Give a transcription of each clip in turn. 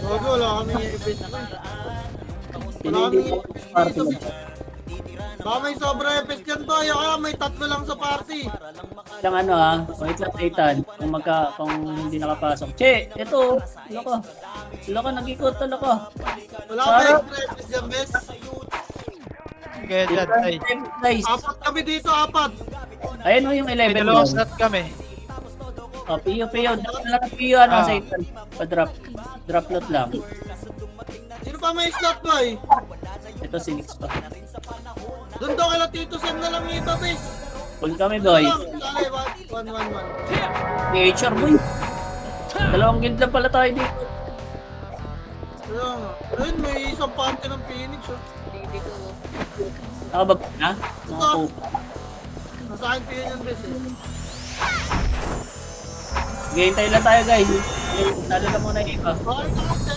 Wag, wala kami ipit. Wala kami Pinili ko party dito. lang. Baka may sobra ipit yan to. Kaya may tatlo lang sa party. Lang ano ha, wait lang Satan, kung hindi nakapasok. Che, ito, loko, nag-ikot, loko. Wala ka Sarap. extra ipit dyan, bes. Kaya dyan, ay. Guys, Apat kami dito, apat. ayun mo yung May 11 dalawang doon. slot kami. Oh, Pio, drop na lang ng Pio, ano, Ah. Satan. Pa-drop. Drop lot lang. Sino pa may slot, boy? Ito si Nix pa. Doon daw kila Tito Sen na lang ito, bes. Full kami, boy. Dali, 1-1-1. HR, boy. Dalawang guild lang pala tayo dito. Kaya nga. Ayun, may isang party ng Phoenix, oh. Nakabag na? Mga po. Nasa akin piyan yan, bes, eh. Hintay lang tayo, guys. Nalo na muna yung iba. Bakit ka kasi?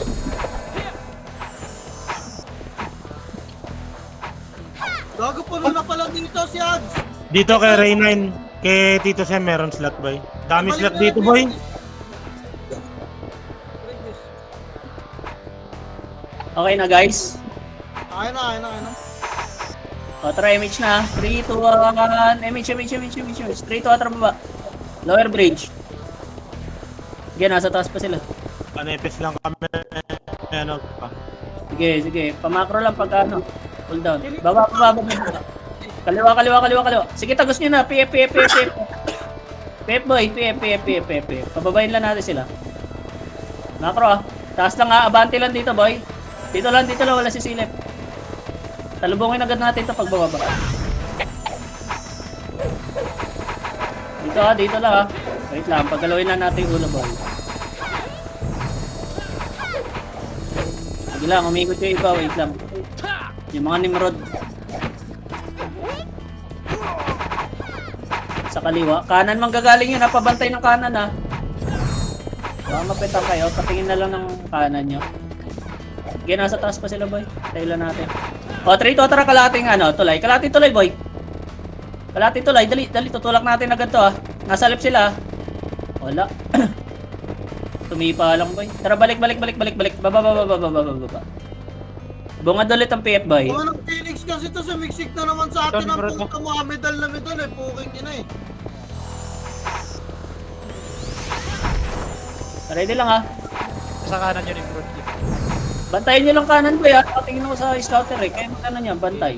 Gago puno na pala dito si Ags. Dito kay Ray9, kay Tito Sam meron slot boy. Dami slot dito boy. Okay na, guys. Ayun na, ayun na, ayun na. O, tara, image na. 3, 2, 1. Image. 3, 2, 1, tara baba. Lower bridge. Sige, nasa taas pa sila. Panepes lang kami. Ano pa. Sige. Pamakro lang pagka ano. Pull down. Baba. Kaliwa. Sige, tagos nyo na. PF. PF boy. PF. Pababayin lang natin sila. Makro ah. Taas lang ah. Abante lang dito boy. Dito lang. Wala si Silip. Talubungin agad natin ito pag bababa. Dito lang ah. Wait lang. Paggalawin lang natin yung ulo boy. Sige lang. Umikot yung iba. Wait lang. Yung mga Nimrod. Sa kaliwa. Kanan manggagaling yun. Napabantay ng kanan ha. Baka mapitan kayo. Patingin na lang ng kanan nyo. Sige, nasa taas pa sila boy. Tayo lang natin. O, 3 to. Tara kalating ano. Tulay. Kalating tulay boy. Kalating tulay. Dali. Tutulak natin agad to ha. Nasa lip sila. Wala. Tumipa lang boy. Tara balik. Baba. Bungad ulit ang PF boy. Kung anong Phoenix kasi to sumiksik na naman sa atin ang Bro. puta mo. Medal na medal eh. Puking ina eh. Ready lang ha. Sa kanan yun yung bro. Bantayin nyo lang kanan boy ha. Tingin ako sa scouter eh. Kaya magkano niya. Bantay.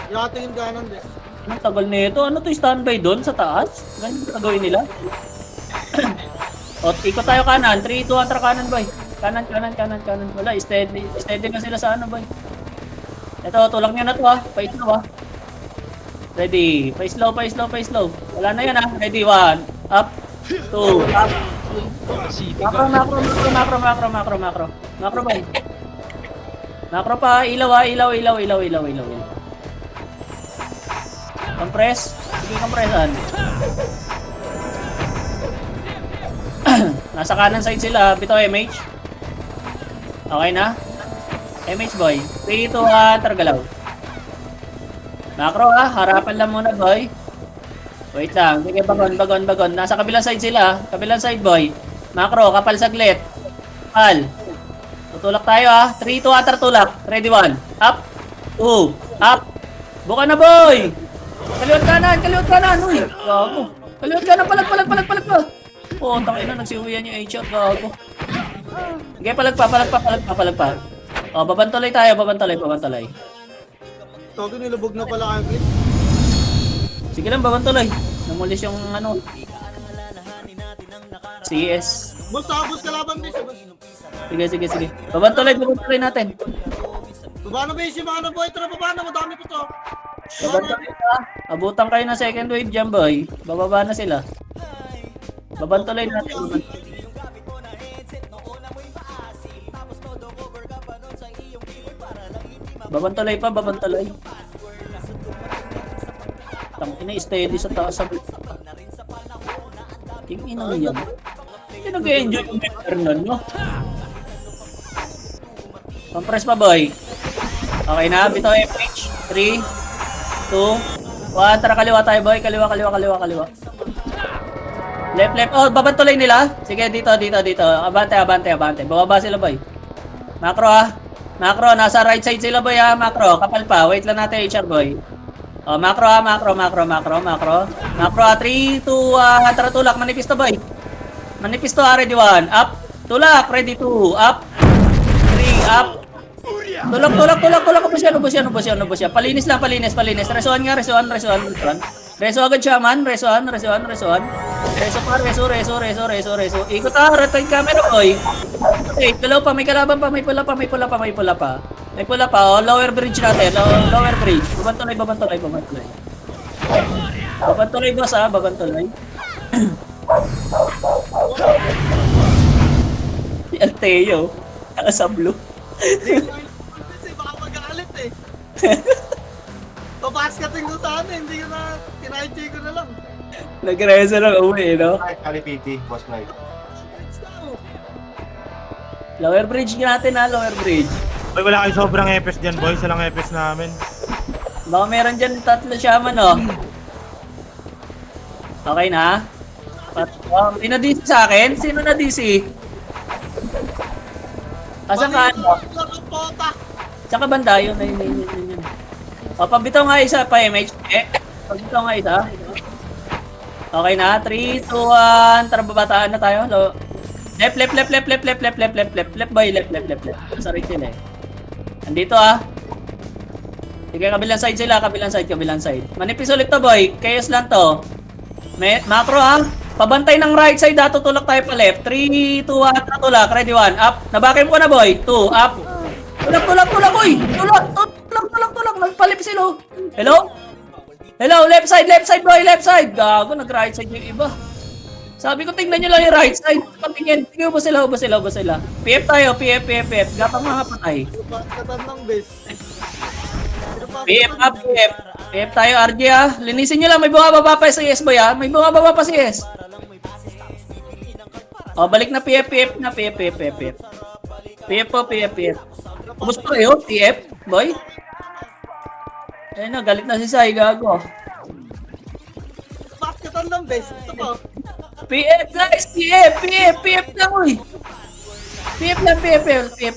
Yatingin kanan din. Anong tagal nito? Ano to standby doon sa taas? Ganyan ba gagawin nila? O, ikot tayo kanan. 3, 2, 1, tara kanan boy. Kanan. Wala, steady na sila sa ano boy. Ito, tulak nyo na to ha. Pa-slow ha. Ready. Pa-slow. Wala na yan ha. Ready, 1. Up. 2. Up. City Macro boy. Macro pa. Ilaw ha. Ilaw. Compress. Sige, compressan. Nasa kanan side sila. Bito MH. Okay na? MH boy. 3, 2, 1. Targalaw. Macro ha. Harapan lang muna boy. Wait lang. Sige, bagon. Nasa kabilang side sila. Kabilang side boy. Macro. Kapal saglit. Kapal. Tutulak tayo ha. 3, 2, 1. Tartulak. Ready, 1. Up. 2. Up. Buka na boy. Kaliwat kanan. Uy. Gago. Kaliwat kanan. Palag. Oh, tangina. Nagsiuwian yung headshot. Gago. Sige, palag pa. Oh, babantulay tayo. Babantulay. Togi nilubog na pala kayo, Chris. Sige lang, babantulay. Namulis yung ano. CS. Boss, tapos kalaban din siya, boss. Sige. Babantulay natin. Baba na base yung mga na boy. Tara, baba na. Madami pa to. Babantulay na. Abutan kayo ng second wave dyan, boy. Bababa na sila. Babantulay natin. Babantulay. Tangina, steady sa taas. Yung ina yan. Hindi nag-enjoy yung Fernan, no? Compress pa, boy. Okay na, bito FH. 3, 2, 1. Tara, kaliwa tayo, boy. Kaliwa. Left, left. Oh, babantulay nila. Sige, dito. Abante. Bababa sila, boy. Macro, ah. Macro, nasa right side sila, boy, ah. Macro, kapal pa. Wait lang natin, HR, boy. Oh, macro, ah. Macro, ah. 3, 2, 1. Tara, tulak. Manifesto, boy. Manifesto, ah. Ready, 1. Up. Tulak. Ready, 2. Up. 3, up. Tulak. Ubos yan. Palinis. Resoan nga. Reso agad siya, man. Reso pa. Reso. Ikot, ah. Rotate camera, boy. Okay, dalaw pa. May kalaban pa. May pula pa. Oh, lower bridge natin. Lower bridge. Babantulay. Babantulay, boss, ah. Babantulay. Si Alteo. Nasa blue. Kasi baka magalit eh. Papascating ko sana, hindi ko na, kinahit ko na lang. Nag-reso lang uwi, no? Kalipiti, boss Mike. Let's go! Lower bridge natin, ha? Lower bridge. Boy, wala kayo sobrang epes dyan, boy. Isa lang epes namin. Baka meron dyan 3 shaman, no? Okay na? May na-DC sa akin? Sino na-DC? Asan ka, ano? Pota! Saan ka banda? Yun. O, pabitaw nga isa pa, MH. Pabitaw nga isa. Okay na? 3, 2, 1. Tara, babataan na tayo. Left, boy. Left. Sa right sila, eh. Andito, ah. Sige, kabilang side sila. Kabilang side. Manipis ulit to, boy. Chaos lang to. Macro, ha? Pabantay ng right side, ha? Tutulak tayo pa left. 3, 2, 1. Tutulak. Ready, 1. Up. Nabakin mo na, boy. 2, up. Tulak, boy. Tulak. Nagpalip sila. Hello, left side, boy. Left side. Gago, nag-right side yung iba. Sabi ko, tingnan nyo lang yung right side. Patingin. Sige, ubos sila. PF tayo, PF. Gapang mga patay. Paskatan ng base. PF up, PF. PF tayo, RJ, ah. Linisin nyo lang. May bumababa pa si yes, boy, ah. May bumababa pa si yes. O, balik na PF. PF po. Ubos pa kayo, PF, boy. Ayun na, galit na si Sai, gago. Paskatan ng base. Ito po. PF, guys! PF lang, uy! PF lang. Sige,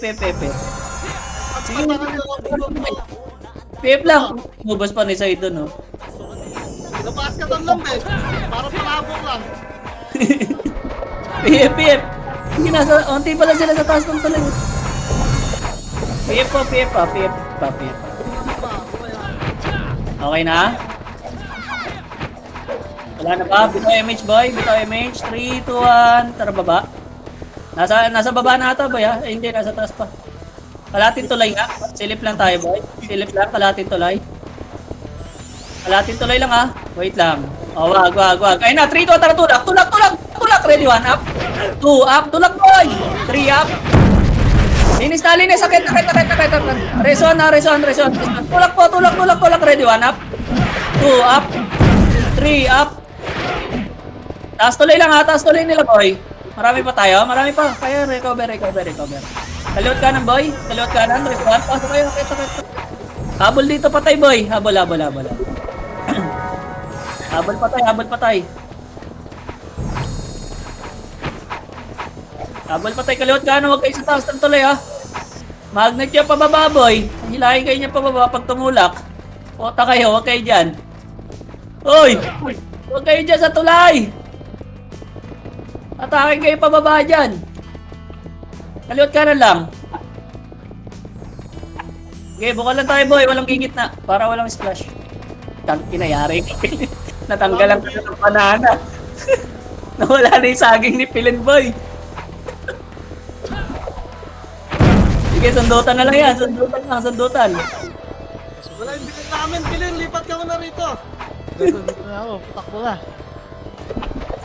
PF lang. Ubos pa ni Sai doon, oh. Paskatan ng base. Para palabok lang. PF. Hindi, unti pala sila sa taas ng tuloy. PF pa. Okay na? Wala na ba? Bitaw MH, boy. 3, 2, 1. Tara, baba. Nasa baba na ata, boy, ha? Eh, hindi, nasa taas pa. Kalating tulay nga. Silip lang tayo, boy. Kalating tulay. Kalating tulay lang, ha? Wait lang. Oh, wag. Ayun na, 3, 2, tara, tulak. Ready, 1, up. 2, up. Tulak, boy. 3, up. Linis. Sakit. Reson. Tulak. Ready, 1, up. 2, up. 3, up. Taas tuloy lang, ha. Taas tuloy nila, boy. Marami pa tayo. Kaya recover. Kaliwat kanan, boy. Response. Pasok kayo. Habol dito, patay, boy. Habol. Habol patay. Kaliwat kanan. Huwag kayo sa taas ng tuloy, ha. Magnet niya pababa, boy. Hilahin kayo niya pababa pag tumulak. Pota kayo. Huwag kayo dyan. Hoy! Huwag kayo dyan sa tulay! Atakin kayo pababa dyan. Kaliwat kanan lang. Okay, bukal lang tayo, boy. Walang gigit na. Para walang splash. Kinayari ko. Natanggalan ko ng banana. Nawala na yung saging ni Pilin, boy. Sige, sundutan na lang yan. Sundutan. Wala yung bilin namin, Pilin. Lipat ka muna rito. Dito na ako, takbo na.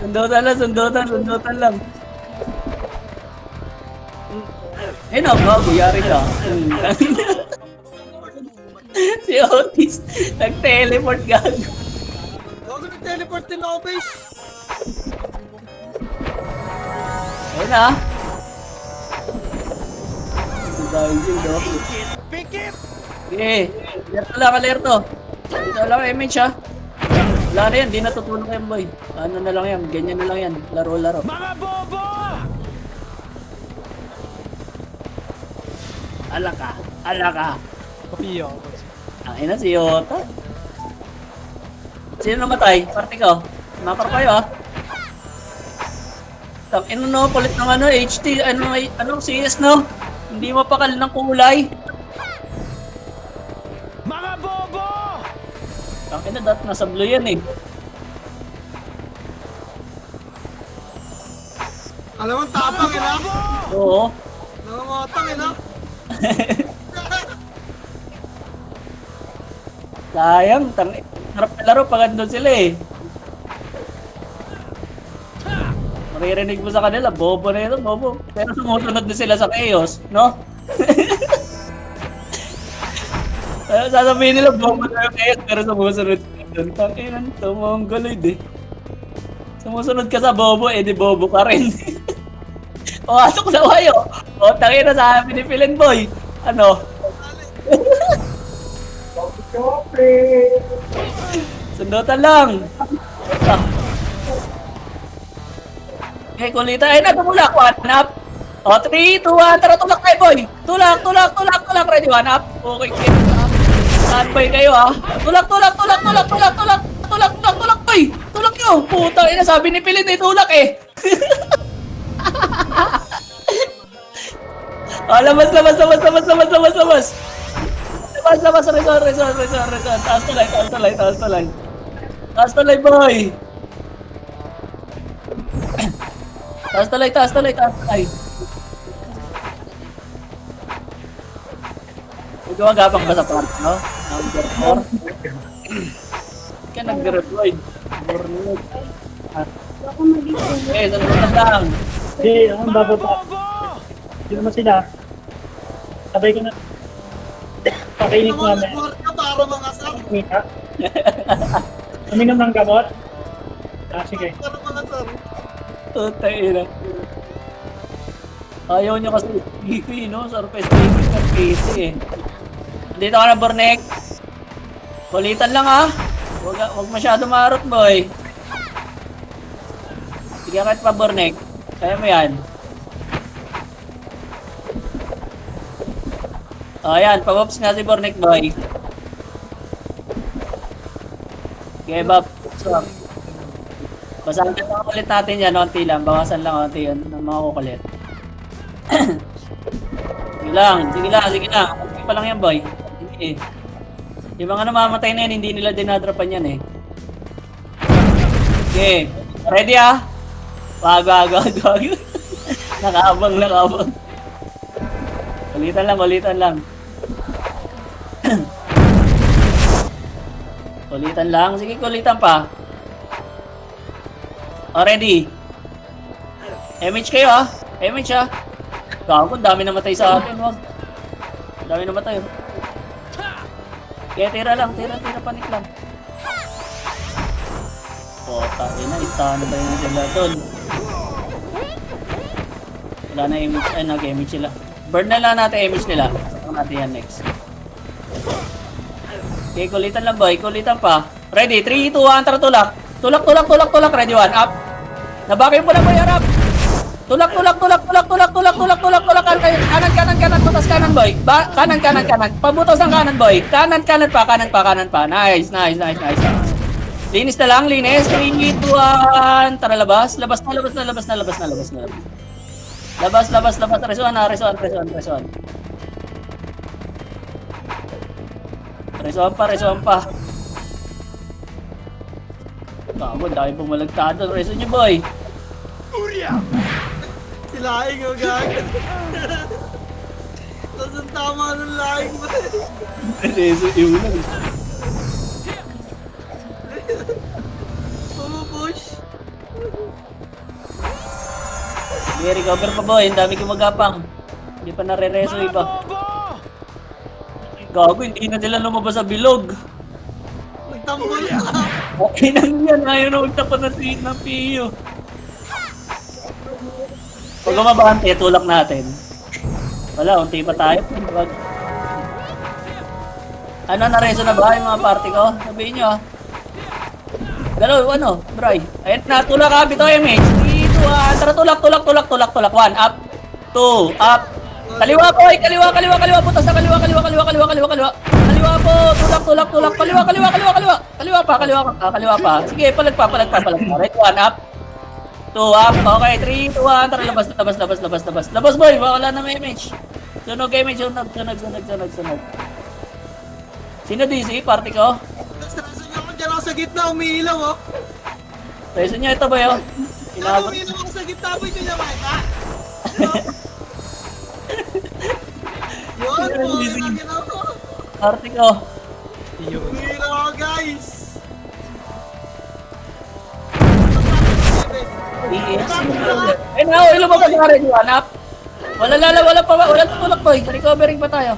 Sundutan lang. Eh, gago, yari ka. Si Otis, nag-teleport gago. Gago, nag-teleport din ako, base. Ayun na. Okay, alerto lang. Dito lang, MH, ha. Wala na yan, di natutulog yan boy. Ano na lang yan, ganyan na lang yan. Laro-laro. Mga bobo! Ala ka. Papiyo. Ang ina si Yota. Sino namatay? Party ko. Makar kayo ah. Tang ino no, kulit ng ano, HT, ano, CS no? Hindi mapakal ng kulay. Mga bobo! Tang ina, dapat nasa blue yan eh. Alam mo, tapang ina. Oo. Nangangatang ina. Sayang, sarap na laro pag andun sila eh. Maririnig mo sa kanila, bobo na ito, bobo. Pero sumusunod na sila sa chaos, no? Sasabihin nila, bobo na yung chaos, pero sumusunod ka dun. Takinan to, mongoloid eh. Sumusunod ka sa bobo, eh di bobo ka rin. O, asok sa wayo. O, takinan sa amin ni Pilen Boy. Ano? Sundutan lang. Ah. Okay, kulita. Ay, natulak. One up. O, 3, 2, 1. Tara, tulak tayo, boy. Tulak. Ready, one up. Okay, okay. Standby kayo, ha. Tulak, boy. Tulak nyo. Puta, ina, sabi ni Pilin, eh, tulak, eh. Oh, labas. Resort. Taas talay, boy. Taas talay. Gumagapang ba sa park, no? Number 4. Kaya nag-revoid. Burnout. Okay, sunod lang. Hindi, ang bababa. Hindi naman sila. Sabay ko na. Pakinig ko Naman, namin. nag-work ka para mga sab. Mika. Uminom ng gamot. Sige. Para mga sab. Tutay na. Ayaw nyo kasi PC, no? Surface PC ng PC eh. Dito ka na, Bornek. Kulitan lang ah. Huwag masyado marot, boy. Sige kahit pa, Bornek. Kaya mo yan. O, yan. Pa-bops nga si Bornek, boy. Okay, Bob. So, basahan lang ulit natin yan. Onti lang. Bawasan lang onti yun. Ng mga kukulit. Sige lang. Okay pa lang yan, boy. Sige. Yung mga namamatay na yan, hindi nila dinadrapan yan eh. Okay. Ready ah? Wag. Nakaabang. Ulitan lang. Kulitan lang. Sige, kulitan pa. Already. MH kayo ah. MH ah. Gago, dami namatay sa atin. Wag. Dami namatay. Kaya tira panik lang. Pota, standby na sila doon. Wala na image, nag-image sila. Burn na lang natin image nila. Saka natin yan next. Okay, kulitan lang boy, kulitan pa. Ready, 3, 2, 1, tara tulak. Tulak, ready, 1, up. Nabakay mo na boy, harap. Tulak. Kanan, butas kanan boy. Kanan. Pabutos ng kanan boy. Kanan pa. Nice. Linis na lang. 3, 2, 1. Tara, labas. Labas na. Resuan pa. Bago, dahil bumalagtado. Resuan nyo boy. Si Laing o gag. Tapos ang tama ng Laing mo. Resuan yung lang. Pumupush. Sige, recover pa boy. Ang dami gumagapang. Hindi pa nare-reso iba. Gago, hindi na sila lumabas sa bilog. Nagtambol ka. Okay lang yan. Ayaw na magtapat ng PU. Pag umabante, tulak natin. Wala, unti pa tayo. Ano, nareso na ba yung mga party ko? Sabihin nyo ah. Galaw, ano, Bray. Ayan na, tulak ka, bitaw MH. 3, 2, 1. Tara, tulak. 1, up. 2, up. Kaliwa po, ay, kaliwa. Putas na kaliwa. Kaliwa po, tulak. Kaliwa pa. Sige, palag pa. Right, 1, up. 2, up. Okay, 3, 2, 1. Tara, labas. Labas, boy. Wala na may image. Sunog, image. Sunog. Sino DC? Party ko? Nagstresa niyo ako dyan ako sa gitna, umiilaw oh. Reso nyo ito ba yun? Inabot. Umiilaw ako sa gitna, boy nyo niya makita. Yun, po, yun ang ko. Party ko. Umiilaw ako guys. Yes. Eh na, lumabas na rin yung hanap. Wala tutulak boy. Recovering pa tayo.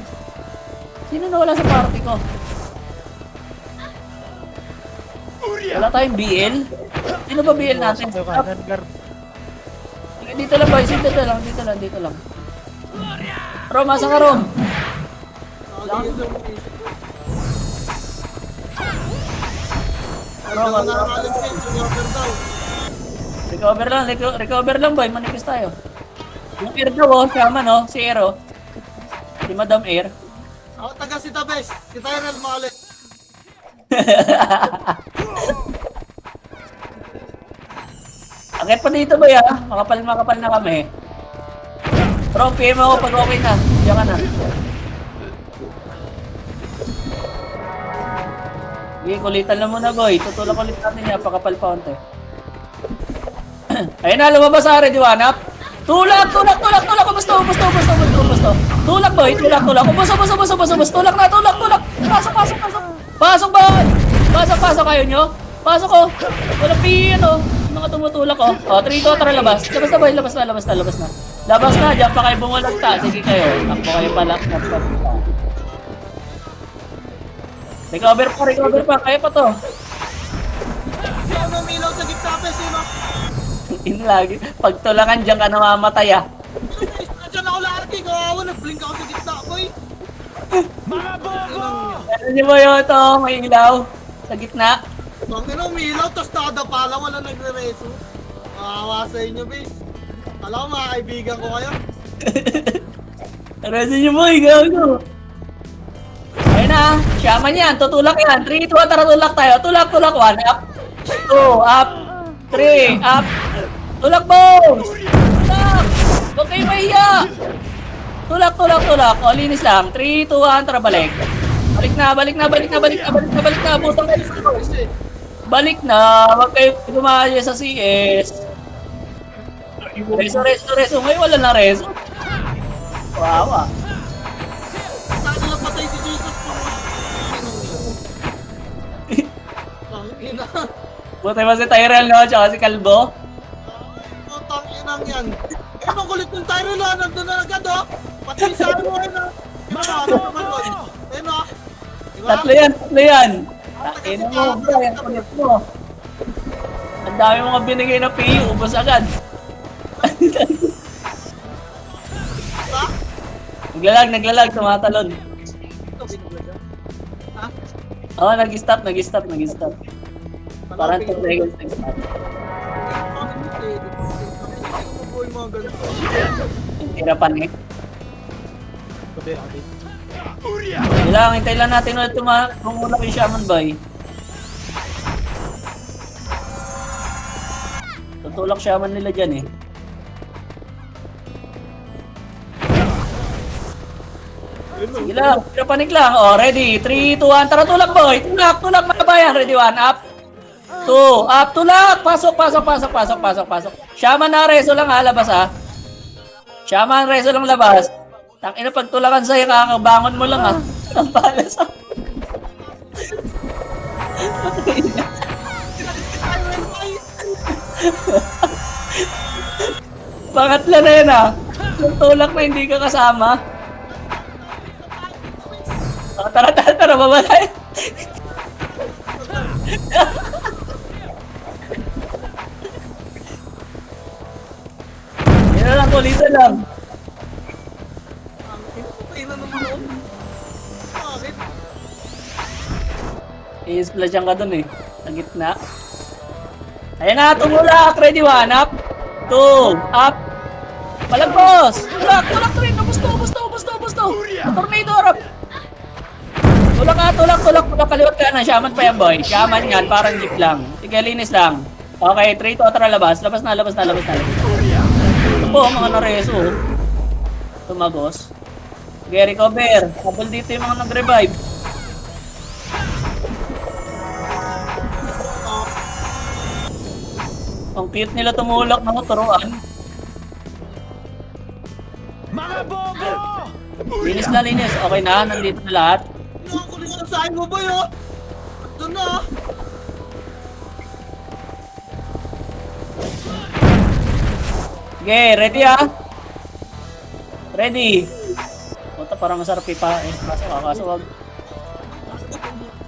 Sino na wala sa party ko? Wala tayong BL? Sino ba BL natin? Sa kanan, guard. Dito lang boy, dito lang. Rom, asa ka Rom? Recover lang boy, manipis tayo. Yung air daw oh, shaman oh, si Air oh. Si Madam Air. Ako taga si Tabes, si Tyrell Malik. Akit pa dito ba ya? Makapal na kami. Rom, PM ako pag okay na. Diyan ka na. Sige, kulitan lang muna boy. Tutulak ulit natin niya, pakapal pa konti. Ayun na, lumabas sa rin, diwanap. Tulak! Ubusto! Tulak boy, tulak. Ubus! Tulak na! Pasok boy! Pasok kayo nyo. Pasok ko. Walang piyan oh. Yung mga tumutulak oh. O, 3, 2, tara labas. Labas na boy, labas na. Labas na, diyan pa kayo bumulagta. Sige kayo, takbo kayo pala. Recover pa, kaya pa to. Sino umiilaw sa gitna, Tabes? Sino? Yun lagi. Pag tulakan dyan ka namamatay ah. Nandiyan ako lagi, kawawa, nag-blink ako sa gitna, boy. Mga bobo! Ano niyo ba yun ito? May ilaw. Sa gitna. Bang ina, umiilaw, tapos nakadapa lang, wala nagre-reso. Makawa sa inyo, bes. Alam ko, mga kaibigan ko kayo. Arasin niyo boy, gago. Ayun na, shaman yan. Tutulak yan. 3, 2, tara tulak tayo. Tulak. 1, up. 2, up. 3, up. Tulak, boss! Tulak! Huwag kayo mahiya! Tulak. O, linis lang. 3, 2, 1, tara balik. Balik na. Butang kayo. Balik na. Huwag kayo gumaya sa CS. Reso. Ngayon wala na reso. Wow. Saan nila patay si Jesus po? Ang ina. Buti ba si Tyrell no? Tsaka si Kalbo? Putang inang yan. Eh, ang kulit ng Tyrell ha, nandun na agad oh. Patay sa ano na. Ano? Diba? Tatlo yan. Takin mo, bro. Ang kulit mo. Ang dami mga binigay na PU. Ubus agad. Naglalag. Tumatalon. Ha? Oo, nag-stop. Parang 2 seconds nag-stop. Hirapan eh. Sabi ako dito. Kailangan, hintay lang natin ulit tumulak yung Shaman Boy. Tutulak Shaman nila dyan eh. Sige lang, panik lang. O, ready? 3, 2, 1, tara tulak boy! Tulak mga bayan. Ready, 1, up. 2, up, tulak! Pasok. Shaman na, reso lang ha, labas ha. Shaman, reso lang labas. Tangina, pag tulakan sa'yo, kakabangon mo lang ha. Ang palas ha. Pangatla na yan ha. Tulak na hindi ka kasama. Oh, tara, babalay. Yan lang, kulitan lang. Bakit? I-splash ka dun eh. Sa gitna. Ayan na, tumulak. Ready, 1, up. 2, up. Palagpos. Tulak, tulak, tulak. Ubus to. Tornado, harap. Tulak ka, tulak. Kaliwat ka na. Shaman pa yan, boy. Shaman yan, parang jeep lang. Sige, linis lang. Okay, 3 to, tara, labas. Labas na. Ito po, mga nareso. Tumagos. Sige, recover. Habol dito yung mga nag-revive. Ang cute nila tumulak ng turuan. Mga bobo! Linis na, linis. Okay na, nandito na lahat. Nakakulit na sa akin mo ba yun? Doon na. Sige, ready ah. Ready. Puta, parang masarap ipa. Kaso wag.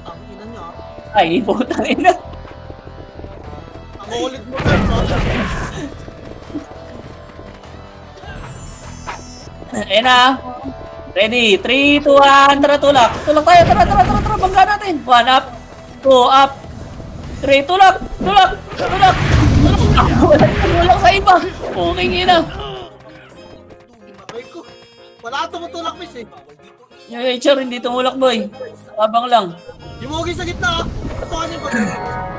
Ang ina niya. Ay, putang ina. Ang ulit mo ba? Ayan na. Ready. 3, 2, 1. Tara, tulak. Tulak tayo. Tara. Bangga natin. 1 up. 2 up. 3, tulak. Tulak. Tulak sa iba. Okay, ina. Aray ko. Wala tumutulak, miss eh. Yung HR hindi tumulak, boy. Abang lang. Yung mugi sa gitna. Tutukan niyo ba?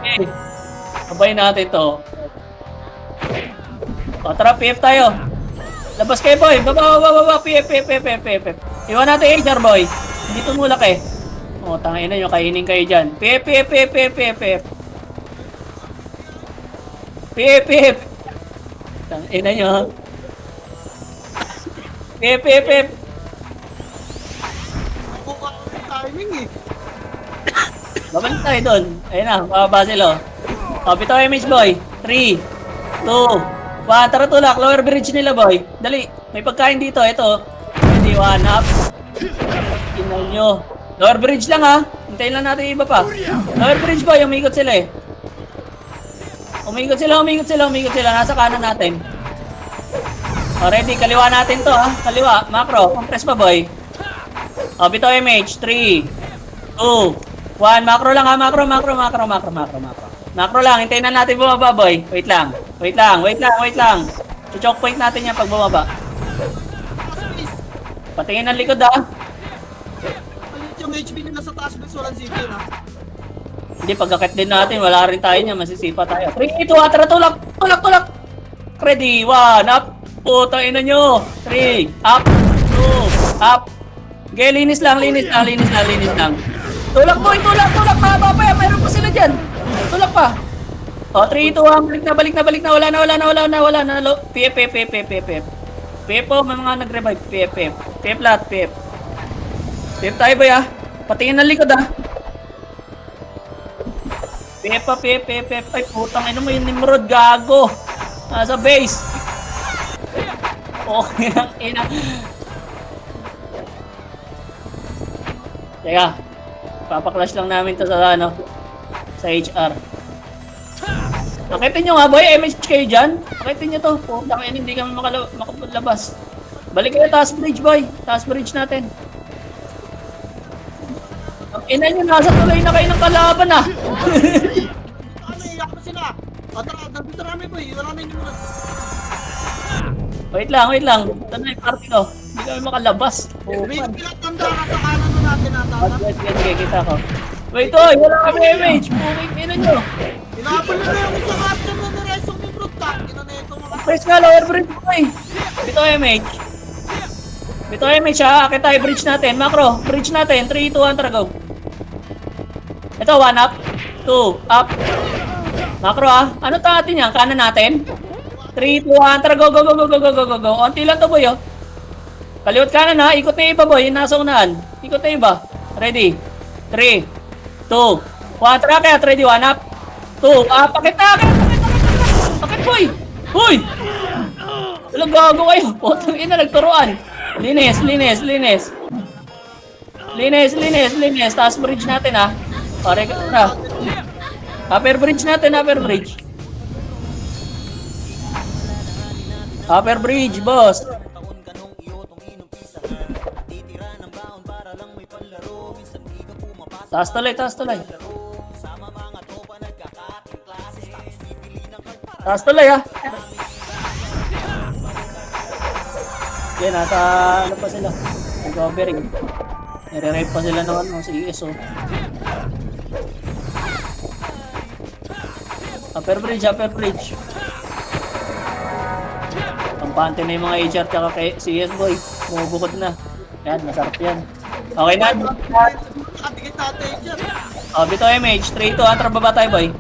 Okay. Sabay natin to. O, tara, PF tayo. Labas kayo, boy. Baba. PF. Iwan natin HR, boy. Hindi tumulak eh. O, tangin na nyo. Kainin kayo dyan. PF. Tangin na nyo. PF. Buka ko yung timing eh. Babalik tayo doon. Ayun na, bababa sila. O, bito image, boy. 3, 2, 1. Tara, tulak. Lower bridge nila, boy. Dali. May pagkain dito. Ito. Ready, 1 up. Tingnan nyo. Lower bridge lang, ha. Hintayin lang natin iba pa. Lower bridge, boy. Umikot sila, eh. Umikot sila. Nasa kanan natin. O, ready. Kaliwa natin to, ha. Kaliwa. Macro. Compress pa, boy. O, bito image. 3, 2, 1. Macro lang, ha. Macro. Macro lang. Hintayin na natin bumaba, boy. Wait lang. Choke point natin yan pag bumaba. Patingin ang likod, ha. Alit yung HP nila sa taas, miss. Walang CP na. Hindi, pagkakit din natin. Wala rin tayo niya. Masisipa tayo. 3, 2, 1. Tara, tulak. Ready, 1, up. Putang ina nyo. 3, up. 2, up. Okay, linis lang. Tulak, boy. Mahaba pa yan. Mayroon pa sila dyan. Tulak pa. O, 3, 2, 1. Balik na. Wala na. PF. PF po, may mga nag-revive. PF lahat. PF tayo, boy, ah. Patingin ng likod, ah. PF. Ay, putang ina mo yung Nimrod, gago. Nasa base. Okay lang, ina. Teka. Papaklash lang namin to sa ano. Sa HR. Akitin nyo nga, boy. MH kayo dyan. Akitin nyo to. Putang ina, hindi kami makalabas. Balik kayo taas bridge, boy. Taas bridge natin. Ang ina nyo, nasa tuloy na kayo ng kalaban, ah. Ano, iyak na sila. Tara, dito namin, boy. Wala na yung Wait lang. Ito na yung party ko. Hindi kami makalabas. May pinatanda ka sa kanan na natin ata. Sige, kita ko. Wait, oy, wala kami MH. Puking ina nyo. Inapal na yung isang option na niresong ni Bruta. Ina na ito mga... Press nga, lower bridge mo eh. Bito MH ha. Akit tayo bridge natin. Macro, bridge natin. 3, 2, 1, tara go. Ito, 1 up. 2, up. Macro ha. Ano ta natin yan? Kanan natin? 3, 2, 1, tara go. Onti lang to, boy, oh. Kaliwat kanan ha. Ikot na iba, boy. Yung nasa unahan. Ikot na iba. Ready? 3, 2, 1, tara kaya. Ready, 1 up. 2, up. Akit, boy. Hoy! Walang gago kayo. Putang ina, nagturuan. Linis. Taas bridge natin, ha. Pare ka na. Upper bridge natin, Upper bridge, boss. Taas tuloy. Taas tuloy ah. Yan, nasa ano pa sila. Recovering. Nire-rape pa sila ng ano, si ESO. Upper bridge, upper bridge. Kampante na yung mga HR tsaka CS boy. Bumubukod na. Yan, masarap yan. Okay na. Nakatikit natin dyan. Bito MH, 3-2, antra baba tayo boy.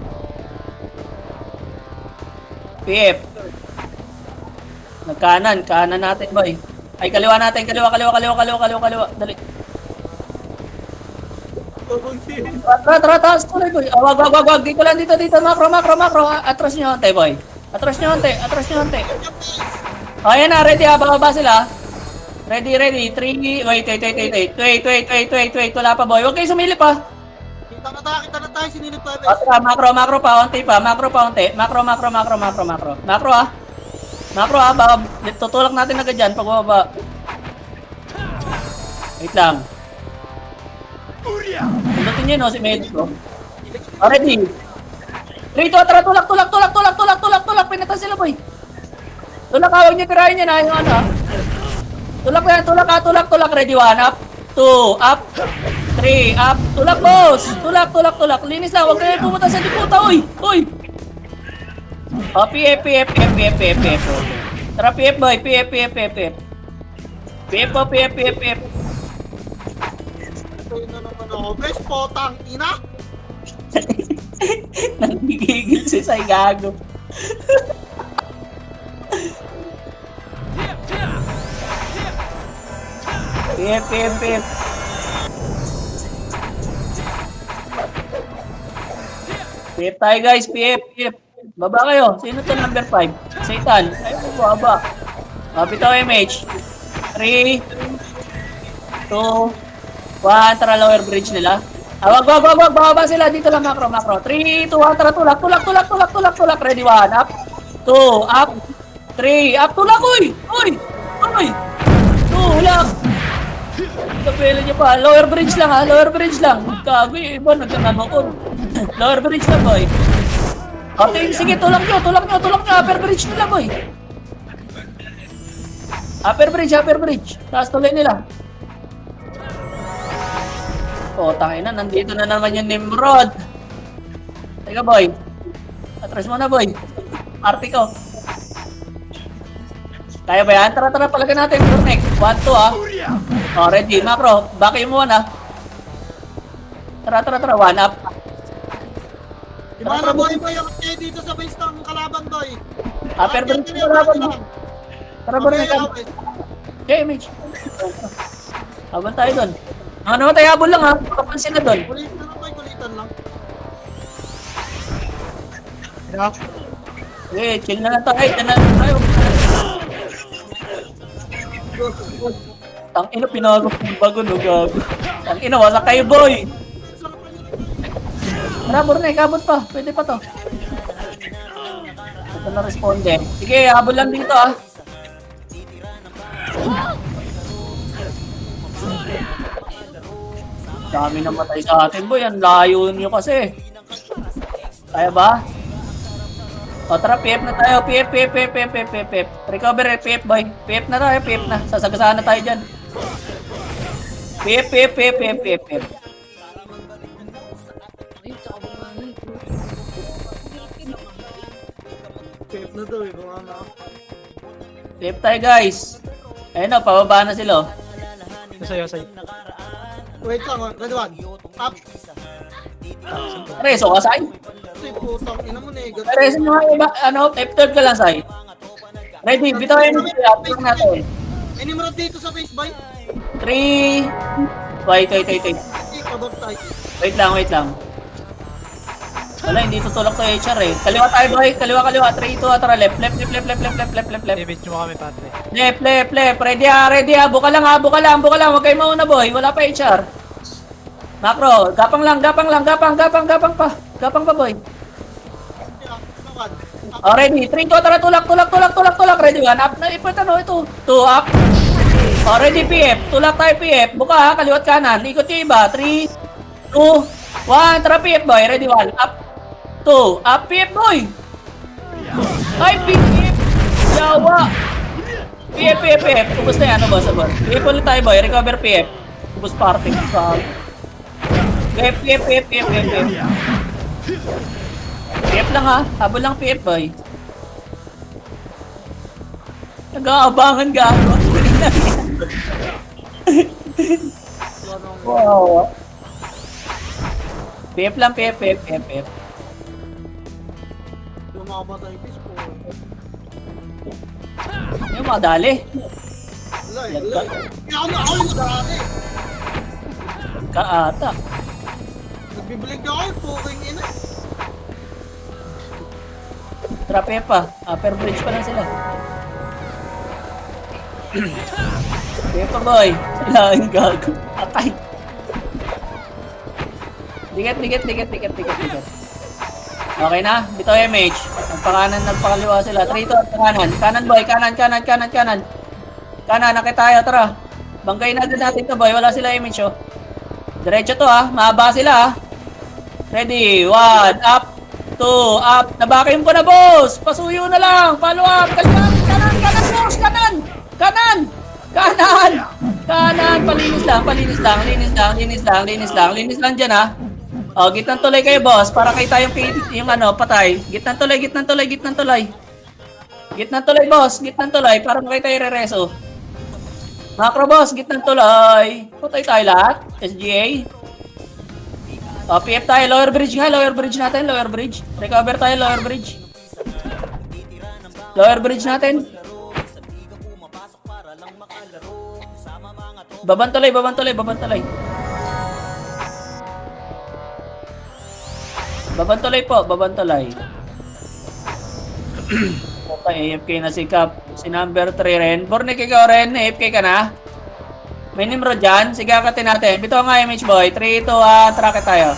PF. Nagkanan, kanan natin boy. Ay, kaliwa natin, kaliwa. Dali. Tara, taas tuloy boy. Wag. Dito lang, dito. Macro. Atras nyo ante boy. Atras nyo ante. Ayan na, ready ha, bababa sila. Ready. 3, wait. Wala pa boy. Huwag kayo sumilip ha. Kita na tayo, sinilip tayo. Tara, macro pa, unti pa. Macro. Macro ha. Macro ha, baka tutulak natin agad dyan pag baba. Wait lang. Pindutin nyo no, si Medico. Ready. 3, 2, tara, tulak. Pinatan sila boy. Tulak, huwag nyo tirahin yan ha, yung ano ha. Tulak. Ready, 1, up. 2, up. 3, up. Tulak, boss. Tulak. Linis lang, huwag kayo pumunta sa diputa, uy. Oh, PF. Tara, PF boy, PF. PF. Ito na naman ako. Best potang ina. Nanggigigil si Sai gago. PF. PF tayo guys, PF. Baba kayo. Sino to number 5? Satan. Ay, baba. Bitaw MH. 3, 2, 1. Tara, lower bridge nila. Wag. Bababa sila. Dito lang, macro. 3, 2, 1. Tara, tulak. Ready, 1. Up. 2, up. 3, up. Tulak, uy. 2, tulak. Kapela niya pa. Lower bridge lang. Gago yung iba. Nagkananood. Lower bridge lang, boy. Okay, sige, tulak nyo. Upper bridge nila, boy. Upper bridge. Taas tuloy nila. Tangina, nandito na naman yung Nimrod. Teka, boy. Atras mo na, boy. Party ko. Kaya ba yan? Tara, palagan natin. Turnek. 1, 2, ah. Ready. Macro. Baki mo 1, ah. Tara. 1 up. Imana boy yung dito sa base ng kalaban boy. Upper bridge na kalaban mo. Tara, Burnek. Okay, Mitch. Habang tayo doon. Ano naman tayo habol lang ha. Makapansin na doon. Kulitan lang. Okay, chill na lang tayo. Chill na lang tayo. Tangina, pinagod ng bago no, gago. Tangina, wasak kayo, boy. Tara, Burnek, abot pa. Pwede pa to. Ito na responde. Sige, habol lang dito ah. Dami na matay sa atin, boy. Ang layo nyo kasi. Kaya ba? O, tara, PF na tayo. PF. Recover, PF, boy. PF na tayo, PF na. Sasagasaan na tayo dyan. PF. Safe na daw eh, kung ano. PF tayo, guys. Ayun o, pababa na sila. Sa'yo. Wait lang, ready one. Up. Reso ka, Sai? Kasi putang ina mo negot. Reso nyo nga, F3 ka lang, Sai. Ready, bitaw yung upload natin. May Nimrod dito sa base boy. 3. Wait. Pabot tayo. Wait lang. Wala, hindi tutulak to HR eh. Kaliwa tayo, boy. Kaliwa. 3, 2, tara, left. Image mo kami, Padre. Left. Ready ha. Buka lang. Huwag kayo mauna, boy. Wala pa HR. Macro, gapang pa. Gapang pa, boy. Ready. 3, 2, tara, tulak. Ready, 1 up. Ipot ito. 2 up. Ready, PF. Tulak tayo, PF. Buka ha, kaliwat kanan. Ikot yung iba. 3, 2, 1. Tara, PF, boy. Ready, 1 up. 2, up, PF, boy. Ay, PF! Yawa! PF. Ubus na yan, ano boss? PF ulit tayo, boy. Recover PF. Ubus party. PF. PF lang ha. Habol lang PF, boy. Nag-aabangan ka. Wow. PF lang, PF. Yung makamatay bis po. Yung mga dali. Wala eh. Kaya ako yung dati. Kaata. Nagbibilig ako yung puking ina. Trap PF pa. Upper bridge pa lang sila. PF pa boy. Sila yung gago. Atay. Dikit. Okay na, bitaw MH. Nagpakanan, nagpakaliwa sila. 3 to kanan. Kanan boy, kanan. Kanan, nakita tayo, tara. Banggayin natin to boy, wala sila MH oh. Diretso to ha, mahaba sila ha. Ready, 1, up, 2, up. Nabakin ko na boss. Pasuyo na lang, follow up. Kanan boss, kanan. Linis lang dyan ha. O, gitnang tuloy kayo, boss. Para kayo tayong patay. Gitnang tuloy. Gitnang tuloy, boss. Para kayo tayo re-reso. Macro, boss. Gitnang tuloy. Patay tayo lahat. SGA. O, PF tayo. Lower bridge natin. Recover tayo, lower bridge. Natin. Babantuloy. Babantuloy. Okay, AFK na si Cap. Si number 3 rin. Bornik, ikaw rin. AFK ka na. May Nimrod dyan. Sige, akatin natin. Bito nga, MH boy. 3, 2, 1. Track tayo.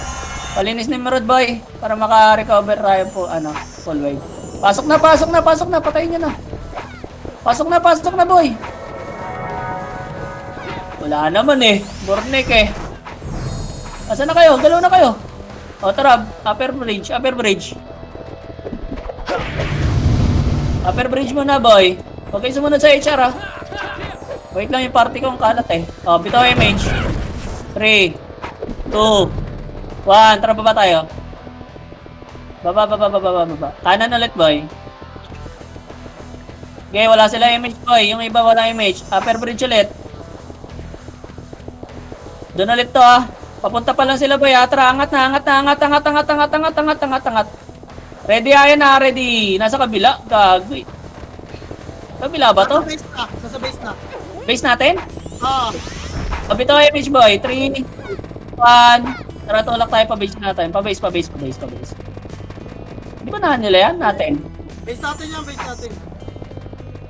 Palinis Nimrod boy. Para maka-recover tayo po. Full wave. Pasok na. Patayin nyo na. Pasok na boy. Wala naman eh. Bornik eh. Asa na kayo? Galaw na kayo. O tara, upper bridge. Upper bridge muna boy. Huwag kayo sumunod sa HR ha. Wait lang yung party kong kalat eh. O, bitaw MH. 3, 2, 1. Tara, baba tayo. Baba. Kanan ulit boy. Okay, wala sila MH boy. Yung iba wala MH. Upper bridge ulit. Doon ulit to ah. Papunta pa lang sila boy. Tara, angat. Ready ayan na, ready. Nasa kabila. Gagawin. Kabila ba to? Nasa base na. Base natin? Ah. Sabi to MH boy. 3, 1. Tara, tulak tayo pa base natin. Pa base. Di ba nahan nila yan natin? Base natin.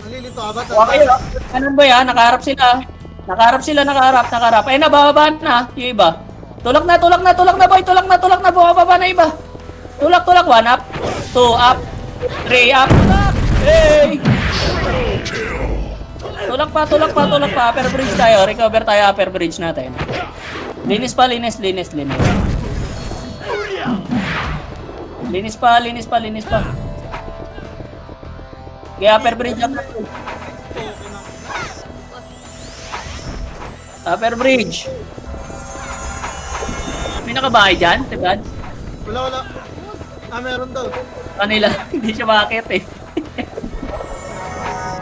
Nalilito abat. Okay, kanan boy ha. Nakaharap sila. Nakaharap. Ay, nabababa na. Yung iba. Tulak na boy. Bumababa na iba. Tulak. 1 up. 2 up. 3 up. Hey! Tulak pa. Upper bridge tayo. Recover tayo upper bridge natin. Linis pa. Linis pa. Kaya upper bridge. Upper bridge. May nakabahay dyan, Tibad? Wala. Meron daw. Kanila, hindi siya makakit eh.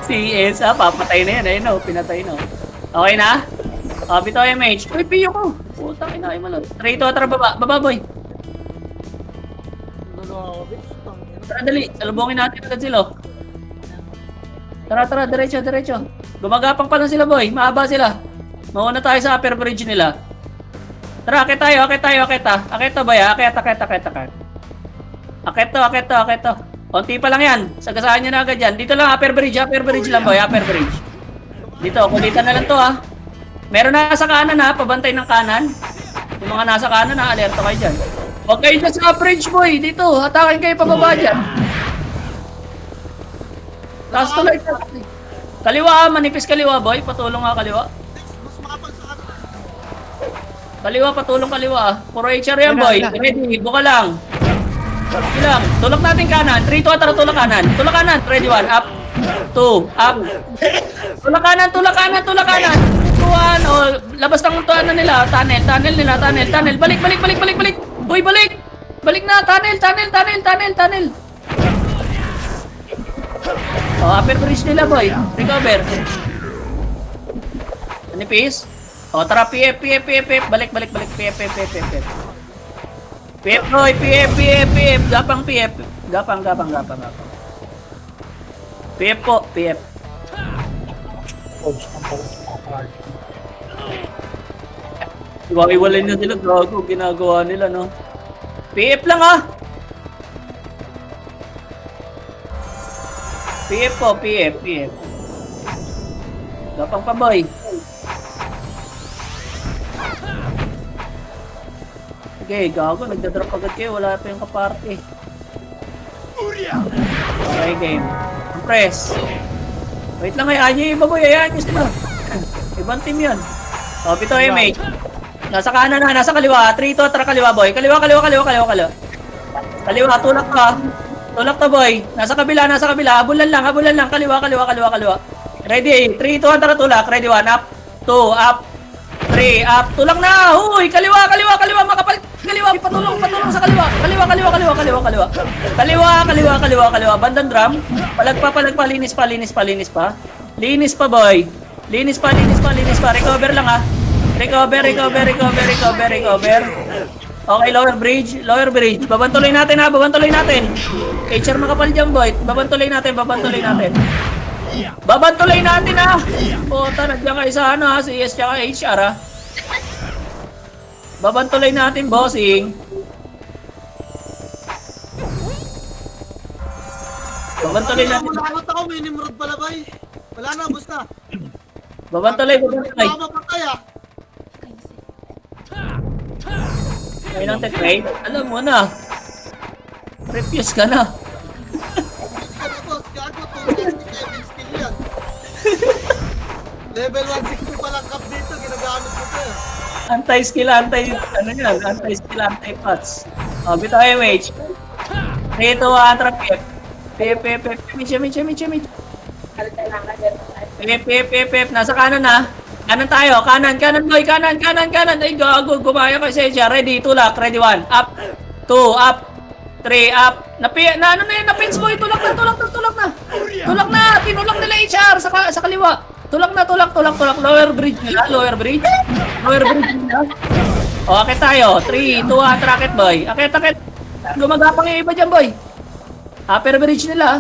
Si Elsa, papatay na yan. Ayun o, pinatay na. Okay na? Bitaw MH. Uy, piyo ko. Putang ina, ay malot. 3, 2, tara, baba boy. Tara, dali. Salubungin natin agad sila. Tara, diretso. Gumagapang pa lang sila boy. Mahaba sila. Mauna tayo sa upper bridge nila. Tara, akit tayo. Akit to boy, akit. Akit to. Konti pa lang yan. Sagasaan nyo na agad yan. Dito lang, upper bridge lang boy, upper bridge. Dito, kulitan na lang to ha. Meron na sa kanan ha, pabantay ng kanan. Yung mga nasa kanan ha, alerto kayo dyan. Huwag kayo dyan sa bridge boy, dito. Hatakin kayo pababa dyan. Tapos tuloy. Kaliwa, manipis kaliwa boy. Patulong ha kaliwa. Mas makapal sa Kaliwa, patulong kaliwa. Puro HR yan boy. Ready, buka lang. Ilang. Tulak natin kanan. 3, 2, tara tulak kanan. Tulak kanan. Ready, 1. Up. 2. Up. Tulak kanan, tulak kanan, tulak kanan. 2, 1. O, labas ng tuwan na nila. Tunnel, tunnel nila. Tunnel, tunnel. Balik, balik, balik, balik, balik. Uy, balik. Balik na. Tunnel, tunnel, tunnel, tunnel, tunnel. O, upper bridge nila, boy. Recover. Nipis. O, tara, PF, PF, PF, PF. Balik, balik, balik. PF, PF, PF, PF. PF, boy. PF, PF, PF. Gapang PF. Gapang, gapang, gapang, gapang. PF po, PF. Iwalay na sila, gago. Ginagawa nila, no? PF lang, ah. PF po, PF, PF. Gapang pa, boy. Okay, gago. Nagdadrop agad kayo. Wala pa yung kaparty. Okay, game. Press. Wait lang, hayaan nyo yung iba, boy. Hayaan nyo sila. Ibang team yan. O, pito MH. Nasa kanan na, nasa kaliwa. 3, 2, tara kaliwa, boy. Kaliwa, kaliwa, kaliwa, kaliwa, kaliwa. Kaliwa, tulak ka. Tulak ka, boy. Nasa kabila, nasa kabila. Habulan lang, habulan lang. Kaliwa, kaliwa, kaliwa, kaliwa. Ready? 3, 2, tara tulak. Ready, 1. Up. 2, up. 3, up. Tulak na. Huy, kaliwa, kaliwa, kaliwa. Makapal. Kaliwa, patulong, patulong sa kaliwa. Kaliwa, kaliwa, kaliwa, kaliwa, kaliwa. Kaliwa, kaliwa, kaliwa, kaliwa. Bandang drum. Palagpa, palagpa. Linis pa, linis pa, linis pa. Linis pa, boy. Linis pa, linis pa, linis pa. Recover lang, ha. Recover, recover, recover, recover, recover. Okay, lower bridge. Lower bridge. Babantuloy natin, ha. Babantuloy natin. HR makapal dyan, boy. Babantuloy natin, babantuloy natin. Babantuloy natin, ha. Puta, nandiyan kayo sa ano, ha. CS tsaka HR, ha. Babantuloy natin, bossing. Babantuloy natin. Malakot ako, may Nimrod pala, bay. Wala na, basta. Babantuloy, babantuloy. Tama pa kaya. May lang tech-rate. Alam mo na. Refuse ka na. Ano, boss, gago, 237 skill yan. Level 162 palang cup dito, ginagamit ko to. Anti-skill, ano yan? Anti-skill, anti-pots. O, bito MH. Dito, trap F. F. Nasa kanan na. Kanan tayo, kanan, boy, kanan. Ay, gago, gumaya ka siya. Ready, tulak, ready, 1. Up, 2, up, 3, up. Ano na yun, na-pins, boy. Tulak na. Tulak na, tinulak nila HR sa kaliwa. Tulak na. Lower bridge nila. Lower bridge nila. O, akit tayo. 3, 2, 1, racket, boy. Akit. Gumagapang yung iba dyan, boy. Upper bridge nila.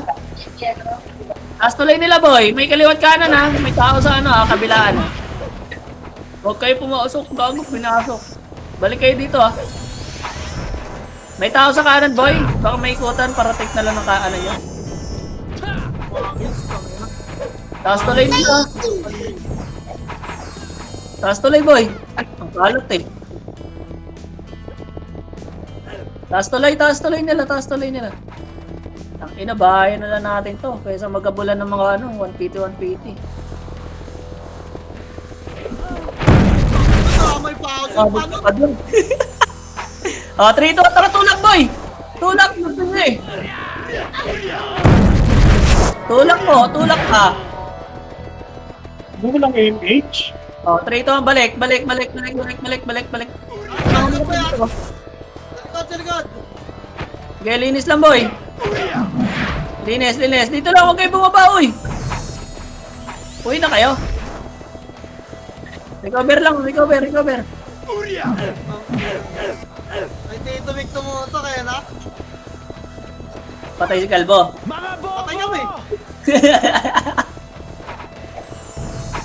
Taas tuloy nila, boy. May kaliwat kanan, ha. May tao sa ano, ha, kabilaan. Huwag kayo pumasok. Gago, pinasok. Balik kayo dito, ha. May tao sa kanan, boy. Baka may ikutan para take na lang ng kaano nyo. Taas tuloy nila. Taas tuloy, boy. Ang kalot, eh. Taas tuloy nila. Ang inabahayan na lang natin to kaysa magabulan ng mga ano, 1PT, 1PT. May pause. Paano? O, 3, 2, tara, tulak, boy! Tulak, gusto nyo eh. Tulak ka. Ano ko lang MH? O, 3, 2, balik. Ano pa yan? Talikod. Okay, linis lang, boy. Linis. Dito lang, huwag kayo bumaba, uy. Uy na kayo. Recover lang. Ay, Tito Vic tumuto kaya na. Patay si Kalbo. Mga Patay kami. bobo!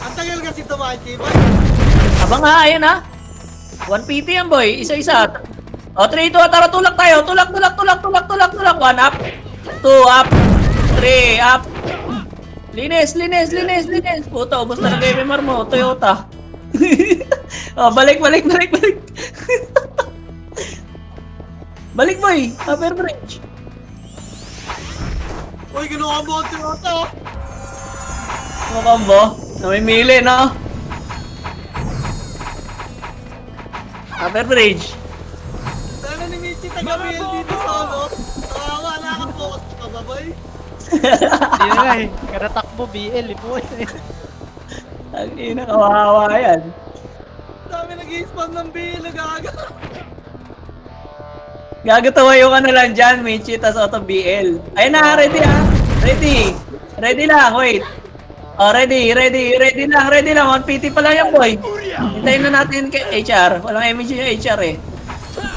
Ang tagal kasi tumakit, boy. Abang nga, ayan ha. 1PT yan, boy. Isa-isa. O, 3, 2, tara, tulak tayo. Tulak. 1 up. 2 up. 3 up. Linis. Puta, ubos na ng MMR mo. Toyota. O, balik. Balik, boy. Upper bridge. Uy, ginawa mo ang Toyota. Ano kambo? Namimili, no? Upper bridge. Sana ni Michi taga-BL dito sa ano. ka, boy. Hindi na eh. Kada takbo, BL eh. Buhay na eh. Ang ina, kawawa yan. Dami nag-i-spam ng bill, nag-aga. Gagatawayo ka na lang dyan, Michi, tas auto BL. Ayun na, ready ah. Ready. Ready lang, wait. Oh, ready lang. 1PT pa lang yan, boy. Hintayin na natin kay HR. Walang MG yung HR eh.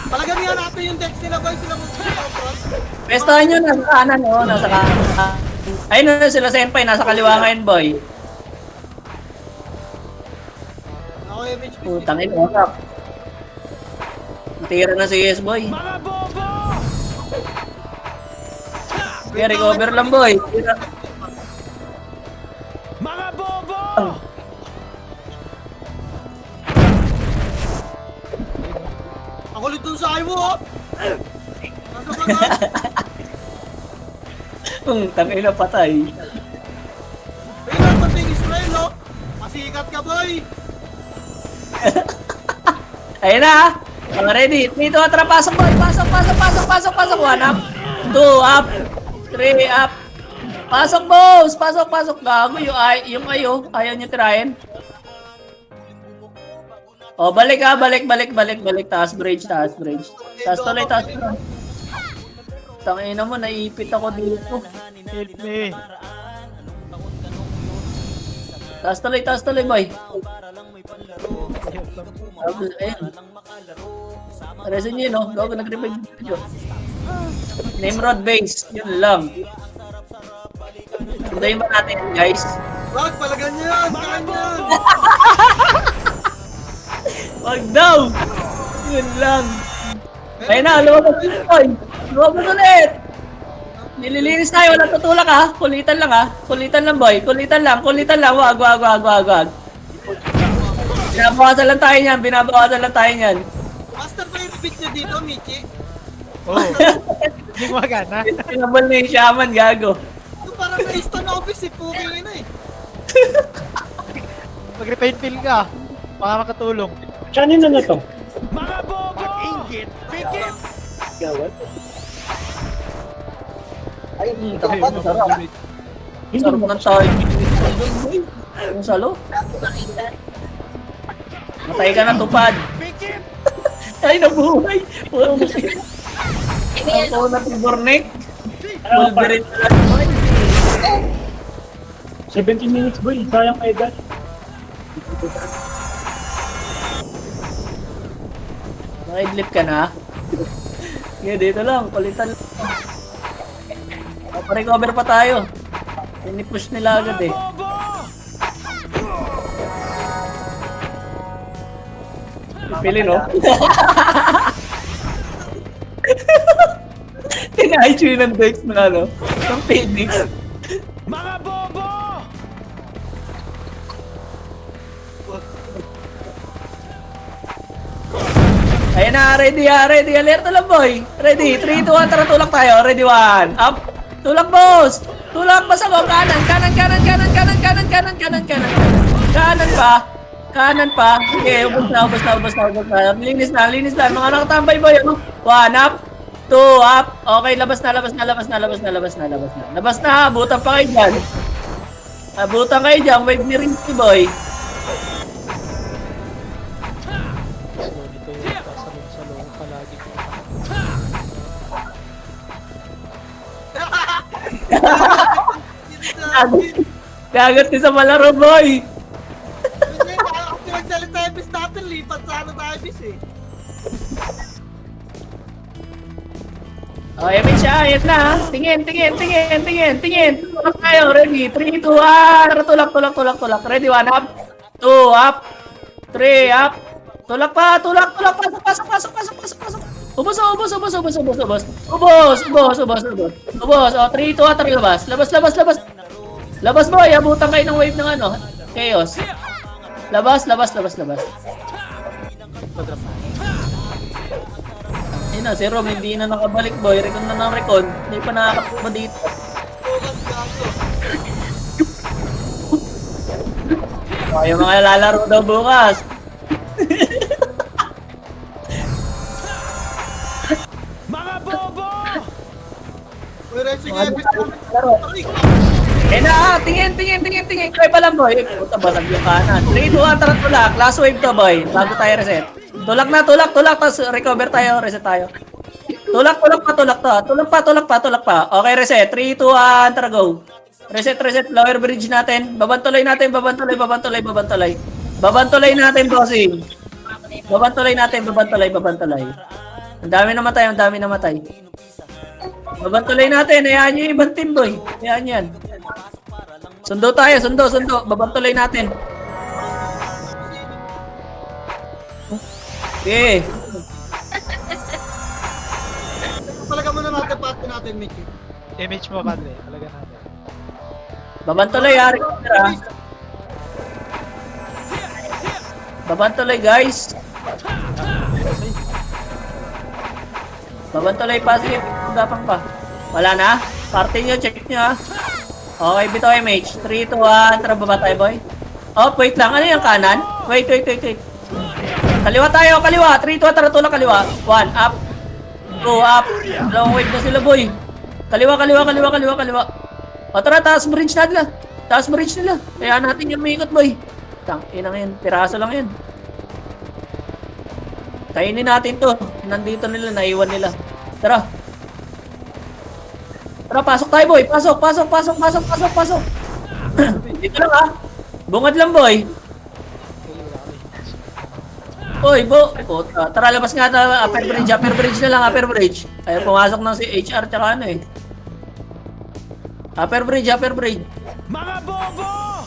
Palagyan nga natin yung decks nila, boy. Sila mag-cross. Pestahan nyo, nasa kanan, oh. Nasa kanan. Ayun na sila, senpai. Nasa kaliwa ngayon, boy. Ako yung MHP. Putang ina, wakap. Tira na si yes, boy. Mga bobo! Kaya recover lang, boy. Tira. Mga bobo! Ako ulit dun sa Iwo, oh. Nasa ka na? Tangina, patay. Ayun ang pating Israel, oh. Pasikat ka, boy. Ayun na, ah. Ready. 3, 2, 3, pasok, boy. Pasok. 1 up. 2 up. 3 up. Pasok, boss. Pasok. Gago. Yung ayo. Ayaw nyo tirahin. Oh, balik ah. Balik. Taas bridge. Taas tuloy. Tangina mo, naipit ako dito. Help me. Taas tuloy, boy. Ayun. Resin nyo, no? Gago, nag-revive nyo. Nimrod base. Yun lang. Sundayin ba natin yun, guys? Wag, palagyan nyo yan. Palagyan yan. Wag daw! Yun lang. Ayun na, lumabas yun, boy. Lumabas ulit. Nililinis tayo, walang tutulak ha. Kulitan lang ha. Kulitan lang, boy. Kulitan lang. Wag. Binabawasan lang tayo niyan. Master ba yung repeat nyo dito, Michi? Oh. Hindi gumagana. Pinabal na yung shaman, gago. Ito parang na-stun office, eh. Puking na, eh. Mag-repaint fill ka. Baka makatulong. Chanin na to. Mga bobo! Inggit! Pikit! Gawat. Tapat, sarap. Sarap ng tayo. Yung salo. Matay ka na, tupad. Pikit! Ay, nabuhay. Ang po na tibornek. Wolverine na lang. 17 minutes, boy. Sayang edad. Naka-idlip ka na? Sige, dito lang. Kulitan lang. Pa-recover pa tayo. Pinipush nila agad eh. Bobo! Pili, no? Tinahit yun ng Dex na ano? Ng Phoenix. Mga bobo! Ayan na, ready. Alerto lang, boy. Ready, 3, 2, 1, tara, tulak tayo. Ready, 1. Up. Tulak, boss. Tulak, basta ko. Kanan pa. Okay, ubos na. Linis na. Mga nakatambay, boy. 1 up. 2 up. Okay, labas na. Labas na, abutan pa kayo dyan. Wave ni Rinky, boy. Dito yung salong palagi. Gagat ni sa malaro, boy. Hindi, ako pinagsalita yung bis natin. Lipat sa ano tayo, bis, eh. Oh, Emin siya, yan na. Tingin. Tulak tayo, ready. 3, 2, 1. Tulak. Ready, 1 up. 2 up. 3 up. Tulak. Pasok. Ubos. Oh, 3, 2, 1, labas. Labas, boy. Abutan kayo ng wave ng ano. Chaos. Labas. Ayun na, si Rom, hindi na nakabalik, boy. Recon na ng recon. Hindi pa nakakapaba dito. Bukas, gago. Yung mga lalaro daw bukas. Mga bobo! Uy, Diretso yung Ebis namin. Laro. Eh na, tingin. Kaya pa lang, boy. Puta, basag yung kanan. 3, 2, 1, tara tulak. Last wave to, boy. Bago tayo reset. Tulak na, tulak. Tapos recover tayo, reset tayo. Tulak pa. Tulak pa. Okay, reset. 3, 2, 1, tara go. Reset. Lower bridge natin. Babantuloy natin. Babantulay natin, bossing. Babantulay. Ang dami namatay. Babantuloy natin. Hayaan nyo yung ibang team, boy. Hayaan yan. Sundo tayo. Babantuloy natin. Okay. Talaga muna natin, pati natin, Mickey. Image mo, padre. Talaga natin. Babantuloy, Ari. Babantuloy, guys. Babantuloy pa. Sige, gapang pa. Wala na? Party nyo, check nyo ha. Okay, bito MH. 3, 2, 1. Tara, baba tayo, boy. Oh, wait lang. Ano yung kanan? Wait. Kaliwa tayo, kaliwa. 3, 2, 1. Tara, tulak kaliwa. 1, up. 2, up. Dalawang wave na sila, boy. Kaliwa. O, tara, taas bridge nila. Kaya natin yung maikot, boy. Inang yan. Piraso lang yan. Kainin natin to. Nandito nila, naiwan nila. Tara. Tara, pasok tayo, boy. Pasok. Dito lang, ha. Bungad lang, boy. Oy, puta. Tara, labas nga na. Upper bridge na lang, upper bridge. Ayaw pumasok ng si HR tsaka ano eh. Upper bridge. Mga bobo!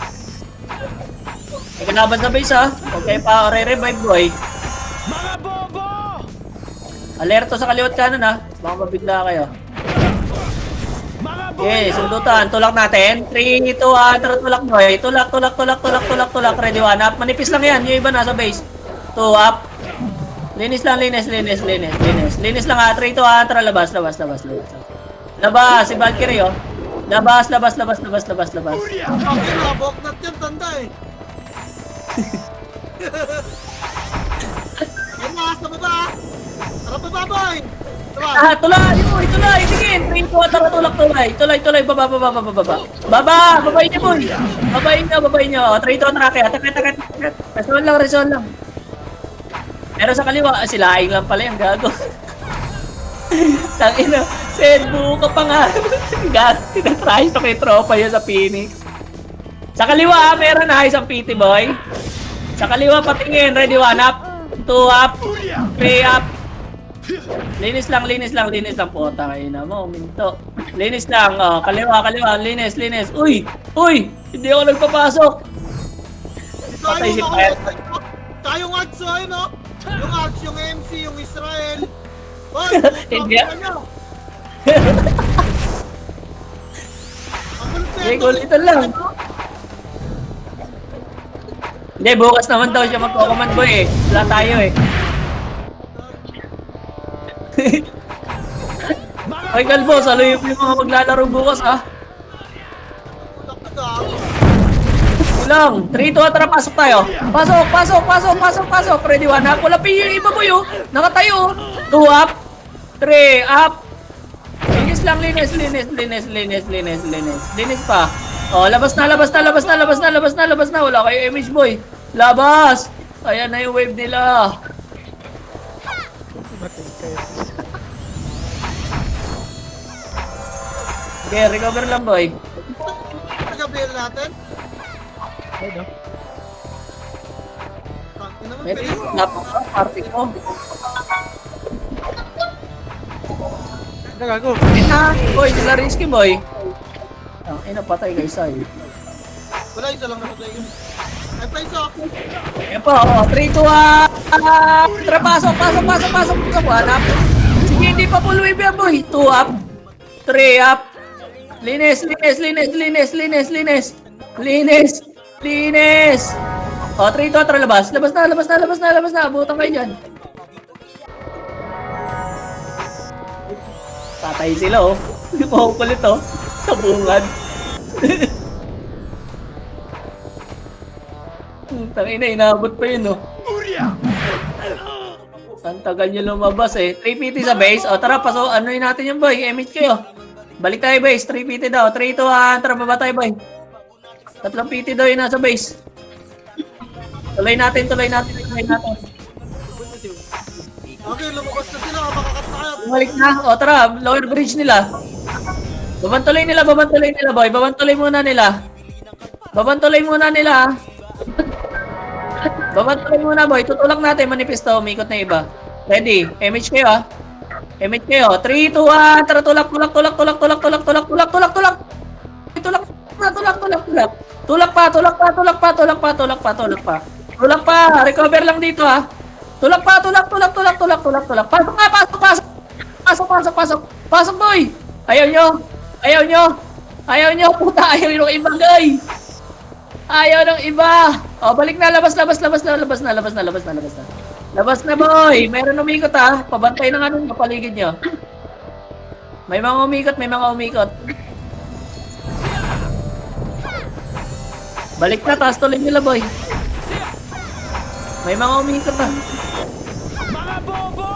May kalaban sa base, ha. Okay pa, re-revive, boy. Mga bobo! Alerto sa kaliwat kanan, ha. Baka mabigla kayo. Mga bobo! Okay, sundutan. Tulak natin. 3, 2, 1. Tara, tulak, boy. Tulak. Ready, 1 up. Manipis lang yan. Yung iba nasa base. 2 up. Linis lang. Linis lang, ha. 3, 2, 1. Tara, labas. Labas, si Valkyrie, oh. Labas. Okay, nabok na yan, tanda eh. Yan na, sa baba. Tara baba, boy. Tara. Tulay. Tingin. 3, 2, 1. Tara, tulay. Baba. Babayin niyo, boy. Babayin niyo. 3, 2, 1. Tara, takit. Resol lang. Pero sa kaliwa, silaing lang pala yung gago. Tangina, Sedbu ka pa nga. Tinatry to kay tropa yun sa Phoenix. Sa kaliwa, meron na isang PT boy. Sa kaliwa, patingin. Ready, 1 up. 2 up. 3 up. Linis lang. Puta kayo na mo, minto. Linis lang. Oh, kaliwa. Linis. Uy! Hindi ako nagpapasok. Patay si Fire. Tayong ads, ayun, no? Yung ads, yung MC, yung Israel. Boy, Hindi. Kulitan lang. Hindi, bukas naman daw siya magko-command boy eh. Wala tayo eh. Ay, Galbo, saluyo yung mga maglalaro bukas ah. Lang, 3, 2, tara, pasok tayo. Pasok. Ready, 1 up. Wala pa yung iba mo yun. Nakatayo. 2 up. 3 up. Linis lang, linis pa. Oh, labas na. Wala kayo image boy. Labas. Ayan na yung wave nila. Okay, recover lang boy. Nag-avail natin. Ayun, no? Tangin naman, May pero party ko. Nagago. Boy, sila risky boy. Ang ina patay guys ay. wala, isa lang naman tayo. Ay, pa isa. Ayan po, 3, 2, 1. Tara, pasok. Hanap. Sige, hindi pa full wave yan boy. 2 up. 3 up. Linis. O, 3, 2, tara, labas. Labas na. Abutan kayo dyan. Patay sila, oh. Mahukulit, oh. Sa bungad. Tangina, inaabot pa yun, oh. Ang tagal nyo lumabas, eh. 3 PT sa base. O, tara, paso. Ano yun natin yung boy? MH kayo. Balik tayo base, 3 PT daw. 3, 2, 1, tara baba tayo boy. 3 PT daw yung nasa base. Tuloy natin. Okay, lumabas na sila. Makakat na kayo. Bumalik na. O tara, lower bridge nila. Babantuloy nila boy. Babantuloy muna nila. Babantuloy muna boy. Tutulak natin, manifesto. Umikot na iba. Ready? MH kayo ah. MH kayo. 3, 2, 1. Tara, tulak. Tulak pa. Recover lang dito ah. Tulak pa. Pasok boy. Ayaw nyo. Puta, ayaw yung iba guys. Ayaw ng iba. O, balik na. Labas na. Labas na boy. Meron umikot ah. Pabantay na nga nun. Papaligid nyo. May mga umikot. Balik na. Taas tuloy nila boy. May mga umikot ah. Mga bobo!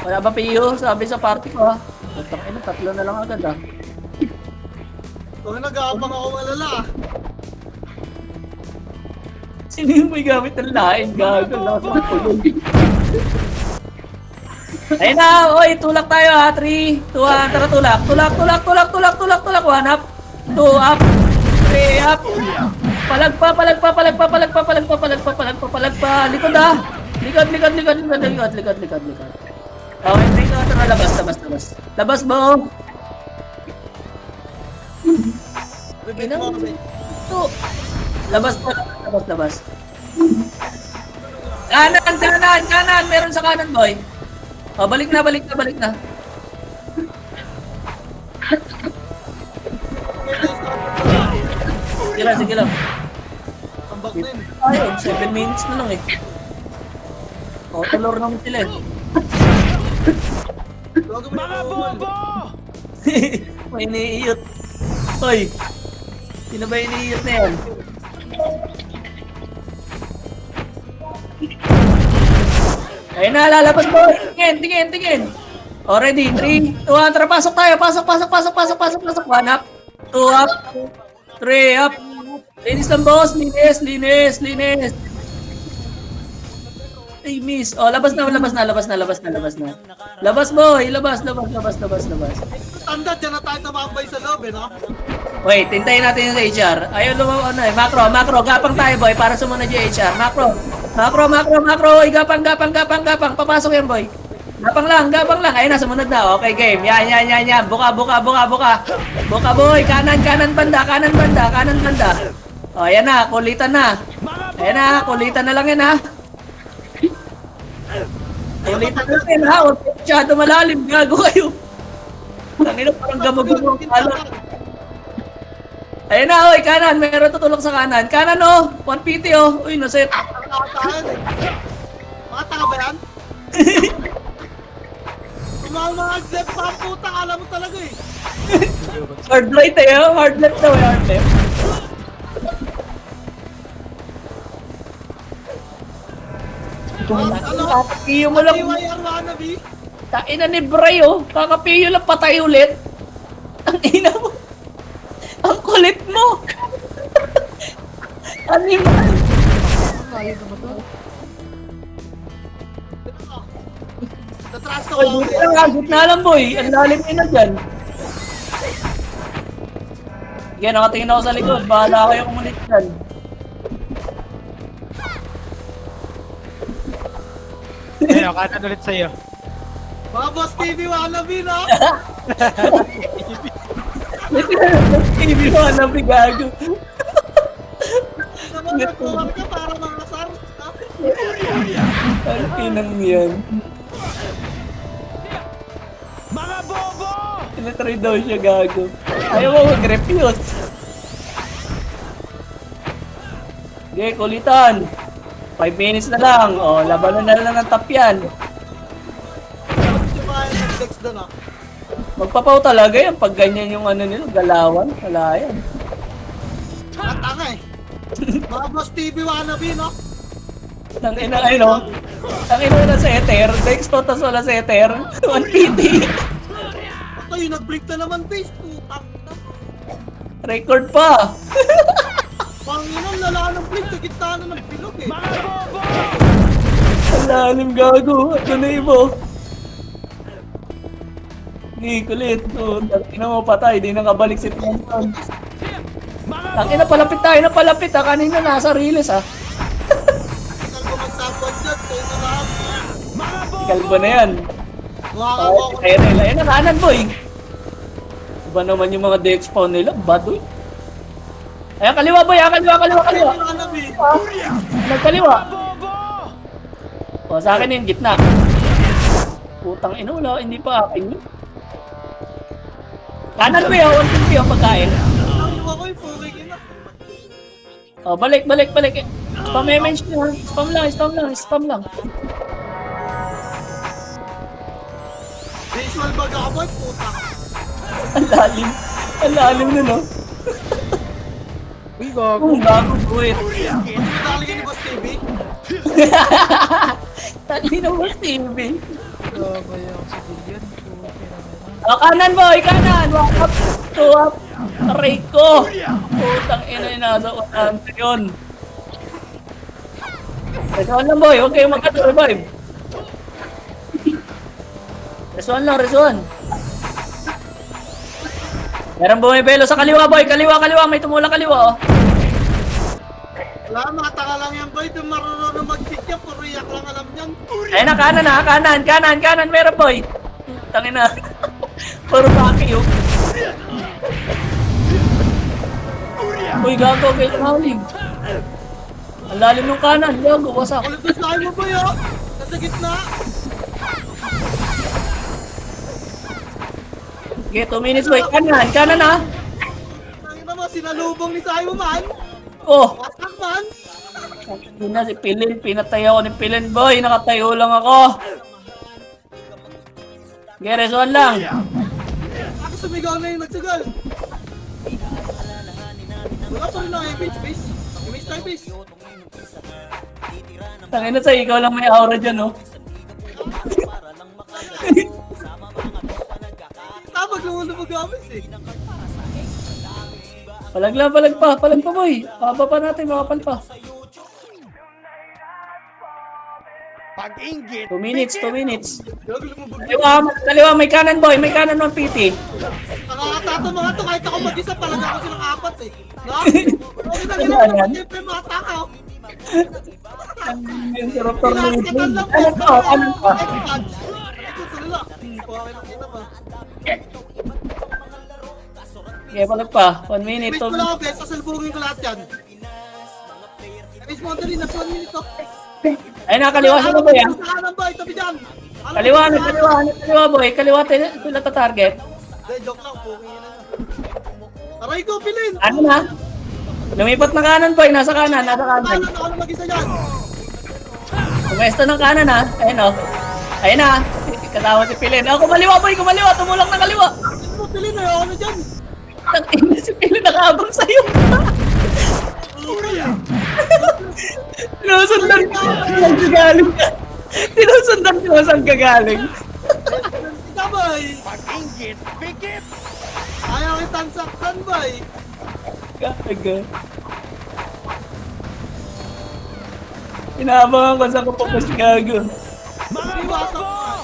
Wala ba PU? Sabi sa party ko ah. Ina, 3 na lang agad ah. Kung nag-aabang ako malala. Sino yung may gamit ng lain? Gago lang sa tulog. Ayun na, oy, tulak tayo ha. 3, 2, 1, tara tulak. Tulak. 1 up, 2 up, 3 up. Palagpa. Likod ha. Likod. Okay, 3, 2, tara, labas mo. Bibit mo kami. Labas. Kanan. Meron sa kanan, boy. O, balik na. Sige lang. Tambak na yun. Ayun, 7 minutes na lang eh. O, talor naman sila eh. Bago mo Mga bobo! May iniiyot. Hoy, sino ba iniiyot na yan? Ayun na, lalabas mo. Tingin. Already, 3, 2, 1, tara, pasok tayo. Pasok. 1 up, 2 up, 3 up. Linis lang, boss. Linis. Ay, miss. Oh, labas na. Labas, boy. Labas. Tanda, dyan na tayo tumambay sa loob eh, no? Wait, tintayin natin yung sa HR. Ayaw lumaw eh. Macro. Gapang tayo, boy, para sumunod yung HR. Macro. Uy, gapang. Papasok yan, boy. Gapang lang. Ayun na, sumunod na. Okay, game. Yan. Buka. Buka, boy. Kanan banda. O, ayan na. Kulitan na. Kulitan na lang yan, ha. Kulitan na yan, ha. Huwag masyado malalim. Gago kayo. Tangina, parang gamag-gamag. Ayun na, oy, kanan. Meron tutulong sa kanan. Kanan, oh. 1 PT, oh. Uy, naset. Nakatahan eh. Makataka ba yan? Mga left pa ang puta, alam mo talaga eh. Hard right eh, oh. Hard left daw, hard left. Kakapiyo mo lang. TYR wannabe. Ina ni Bray, oh. Kakapiyo lang, patay ulit. Ang ina mo. Ang kulit mo. Animal. Natras ko Oy, buti lang, agit na lang, boy. Ang lalim nyo na dyan. Sige, nakatingin ako sa likod. Bahala kayo kumunit dyan. Ayun, kanan ulit sa'yo. Mga boss TV wannabe, no? Hindi mo alam, bigago. Naman, nagkuhan ka para mga SARS, no? Ang pinang yan. Mga bobo! Tinatry daw siya, gago. Ayaw mo mag-refuse. Sige, kulitan. 5 minutes na lang. O, labanan na lang ng tap yan. Dapat yung mga nag-text doon, ah. Magpapaw talaga yan pag ganyan yung ano nila, galawan. Wala yan. Matanga eh. Mga boss TV wannabe, no? Tangina, ay no? Tangina na sa Ether. Next totas wala sa Ether. 1 PT. Ito kayo, nag-blink na naman, base. Putang na. Record pa. Panginan, lala ng blink sa gitna na ng bilog eh. Mga bobo! Ang lalim gago. Ano na ibo? Hindi, kulit. Tangina mo patay. Di nakabalik si Tonton. Mga Tangina, palapit tayo na palapit ha. Kanina nasa riles ha. Ikaw ko magtapon dyan, kayo na lahat. Mga bobo! Kalbo na yan. Mukha mo ako. Ayun na kanan boy. Iba naman yung mga deck spawn nila. Badoy. Ayan, kaliwa boy. Kaliwa. Nagkaliwa. Bobo! O, sa akin yung gitna. Putang ina, wala. Hindi pa akin yun. Kanan boy, 150 yung pagkain. Ang iwa ko yung pugay ina. O, balik. Spam message na. Spam lang. Visual bag ako boy, putang. Ang lalim na no. Uy, gago. Kung bago boy. Hindi mo nakalagay ni Boss TV? Tali na mo TV. Gago yung civilian. O, kanan boy, kanan. Walk up, two up. Aray ko. Putang ina, nasa unahan ko yun. Resuan lang boy, huwag kayong magka-revive. Resuan. Meron bumibelo sa kaliwa boy, kaliwa, may tumula kaliwa oh. Wala, mga tanga lang yan boy. Ito marunong mag-cheat yan, puro iyak lang alam yan. Ayun na, kanan, meron boy. Tangin na. Puro baki yun. Uy, gago, kayo tumaling. Ang lalim ng kanan, gago, wasak. Ulit na sa mo boy oh. Nasa gitna. Okay, 2 minutes boy, kanan ha. Tangin na mo, sinalubong ni Sayo man. Oh, Wasak man. yun na si Pilin, pinatay ako ni Pilin boy, nakatayo lang ako. Okay, resuan lang. Ako sumigaw na yung nagsagal. Wala pa rin ang image base. Image tayo base. Tangin na sa'yo, ikaw lang may aura dyan oh. Tabag lumulubog ang base eh. Palag pa boy. Paba pa natin, makapal pa. Pag-inggit! 2 minutes. Gago lumubog. Kaliwa, may kanan boy, may kanan ng PT. Nakakatato mga to, kahit ako mag-isa talaga ako silang apat eh. No? Okay na gano'n, mag-ipe mga takaw. Yung sarap tornado. Pinasketan lang po. Ano pa? Ito tulala. Okay na kita ba? Okay, palag pa. 1 minute. Miss ko lang ako, bes. Sasalubungin ko lahat yan. Miss mo dali, next 1 minute to. Ayun na, kaliwa siya boy ah. Sa kanan boy, tabi dyan. Kaliwa boy. Kaliwa sila ta target. Hindi, joke lang. Pugay na na. Aray ko, pilin. Ano na? Lumipat na kanan boy. Nasa kanan. Kanan ako na mag-isa dyan. Pumesto ng kanan ha. Ayun o. Ayun na. Kasama si Pilin. Oh, kumaliwa boy. Tumulak na kaliwa. Ito mo, pilin. Ayaw na dyan. Tangina si Pilin nakaabang sa'yo. Sinusundan ko saan gagaling ka. Sinusundan ko saan gagaling. Ika boy. Pag-inggit! Pikit! Ayaw kitang saktan boy. Gaga. Inaabangan ko saan ko papas gago. Mga Iwasan bobo! mo.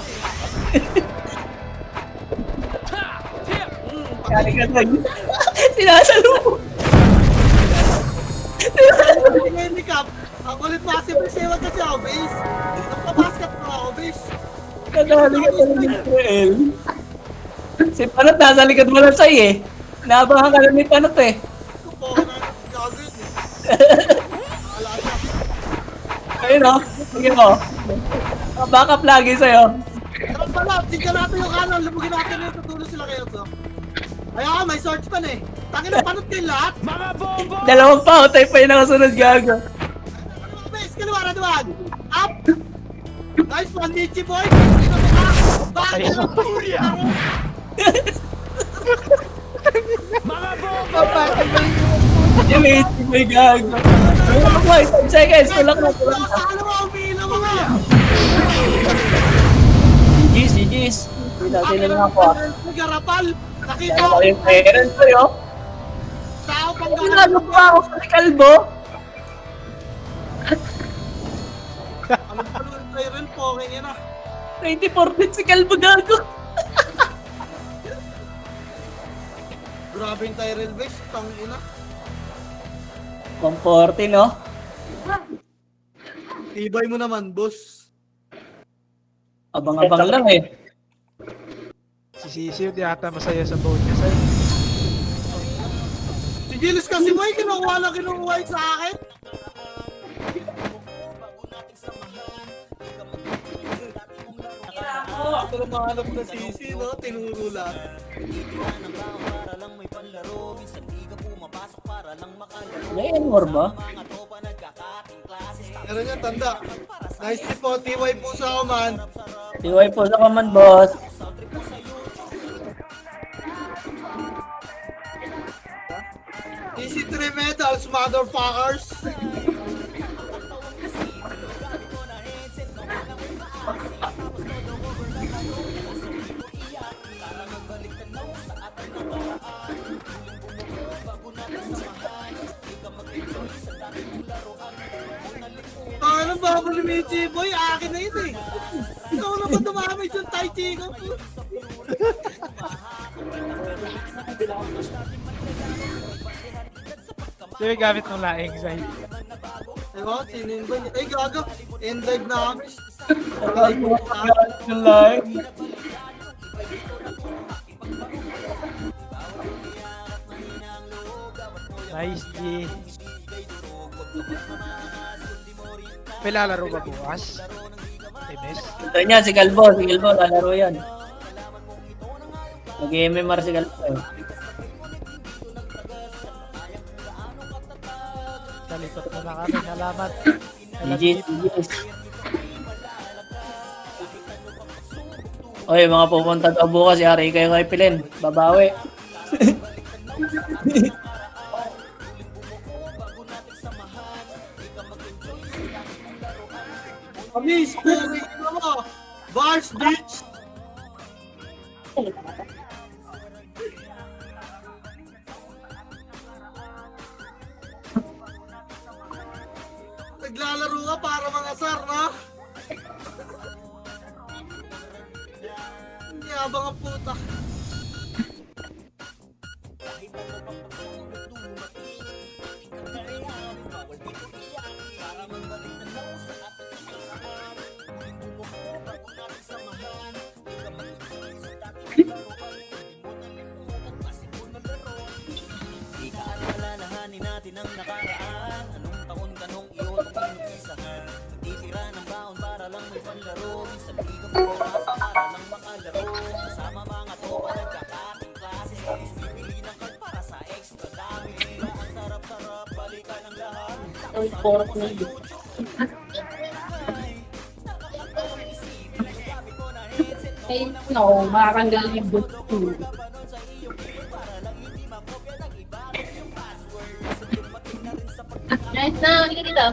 Ha! Tip! Kali ka lang. Sinasalubong. Handicap. Ang kulit mo kasi siwag kasi ako base. Nagpabasket pa ako base. Kadali ka lang ni Joel. Si Panot nasa likod mo lang sa'yo eh. Inaabangan ka lang ni Panot eh. Okay na yung gagawin eh. Ala na. Ayun o. Sige mo. Backup lagi sa'yo. Tara pala, tignan natin yung kanan. Lumugin natin yung tutulo sila kayo to. Ayaw, may swords pan eh. Tangin na panot kayo lahat. Mga bobo! Dalawang pautay pa yung nakasunod gago. Base, kaliwa na duwan. Up! Nice one, Nietzsche boy. Sino mo ka? Bakit naman purya? Mga bobo! Yung may gago. Ayun boy, 5 seconds. Tulak na. Saan mo ang pila mo nga? GG's. Hindi natin na lang ako ah. garapal. Nakita Ano ko. ba yung parents ko yun? Tao pang Ginagawa garapal. pa ako sa kalbo. Ano pa yung Tyrell po? Kaya na. 24 bits si kalbo gago. Grabe yung Tyrell base. Tangina. Comforting, no? Tibay mo naman, boss. Abang-abang lang eh. Si Sisiyo di ata masaya sa boat niya sa'yo. Si Gilles kasi mo yung kinukuha yung sa akin. Ito na mahanap na sisi, no? Tinuro lang. May more ba? Pero nga, tanda. Nice po, TY po sa man. TY po sa command, boss. Easy 3 medals, motherfuckers. Ano ba ako ni Michi Boy? Akin na yun eh. Ikaw naman dumamit yung Tai Chi ko. Sino yung gamit ng laing sa'yo? Diba? Sinin ba niya? Ay, gaga. End live na kami. Yung live. Nice, G. May lalaro ba bukas? MS? Ito niya, si Kalbo. Si Kalbo, lalaro yan. Nag-MMR si Kalbo. Talikot mo na kami. Salamat. GG's. Oy, mga pupunta daw bukas, yari kayo kay Pilen. Babawi. Kami, spory na mo. Bars, bitch. Naglalaro ka para mga sar, no? Yabang ang puta. Ay, no, makakanggal yung boot ko. Nice na, hindi ka dito.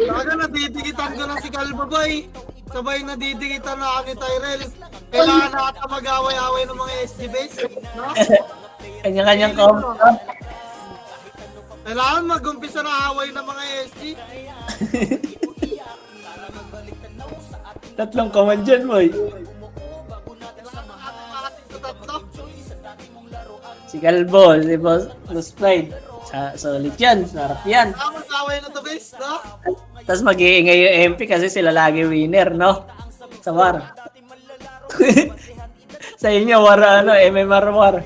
Talaga nadidikitan ko na si Kalbaboy. Sabay nadidikitan na ako ni Tyrell. Kailangan na ata mag-away-away ng mga SD base. No? Kanya-kanyang comp. Kailangan mag-umpisa na away ng mga SD. Tatlong command dyan, boy. Sa tatlo. Si Kalbo, si Boss Pride. Solid yan, sarap yan. Kailangan mag-away na to base, no? Tapos mag-iingay yung MP kasi sila lagi winner, no? Sa war. Sa inyo, war ano, MMR war.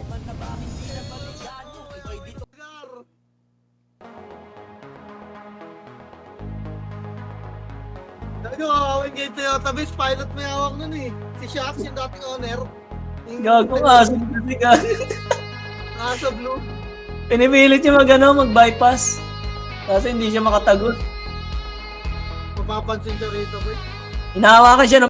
Ano, awawin kayo Toyota base, pilot may hawak nun eh. Si Shax, yung dating owner. Gago nga, kasi gago. Nasa blue. Pinipilit niya mag-bypass. Kasi hindi siya makatagot. Mapapansin siya rito, boy. Hinahawakan siya ng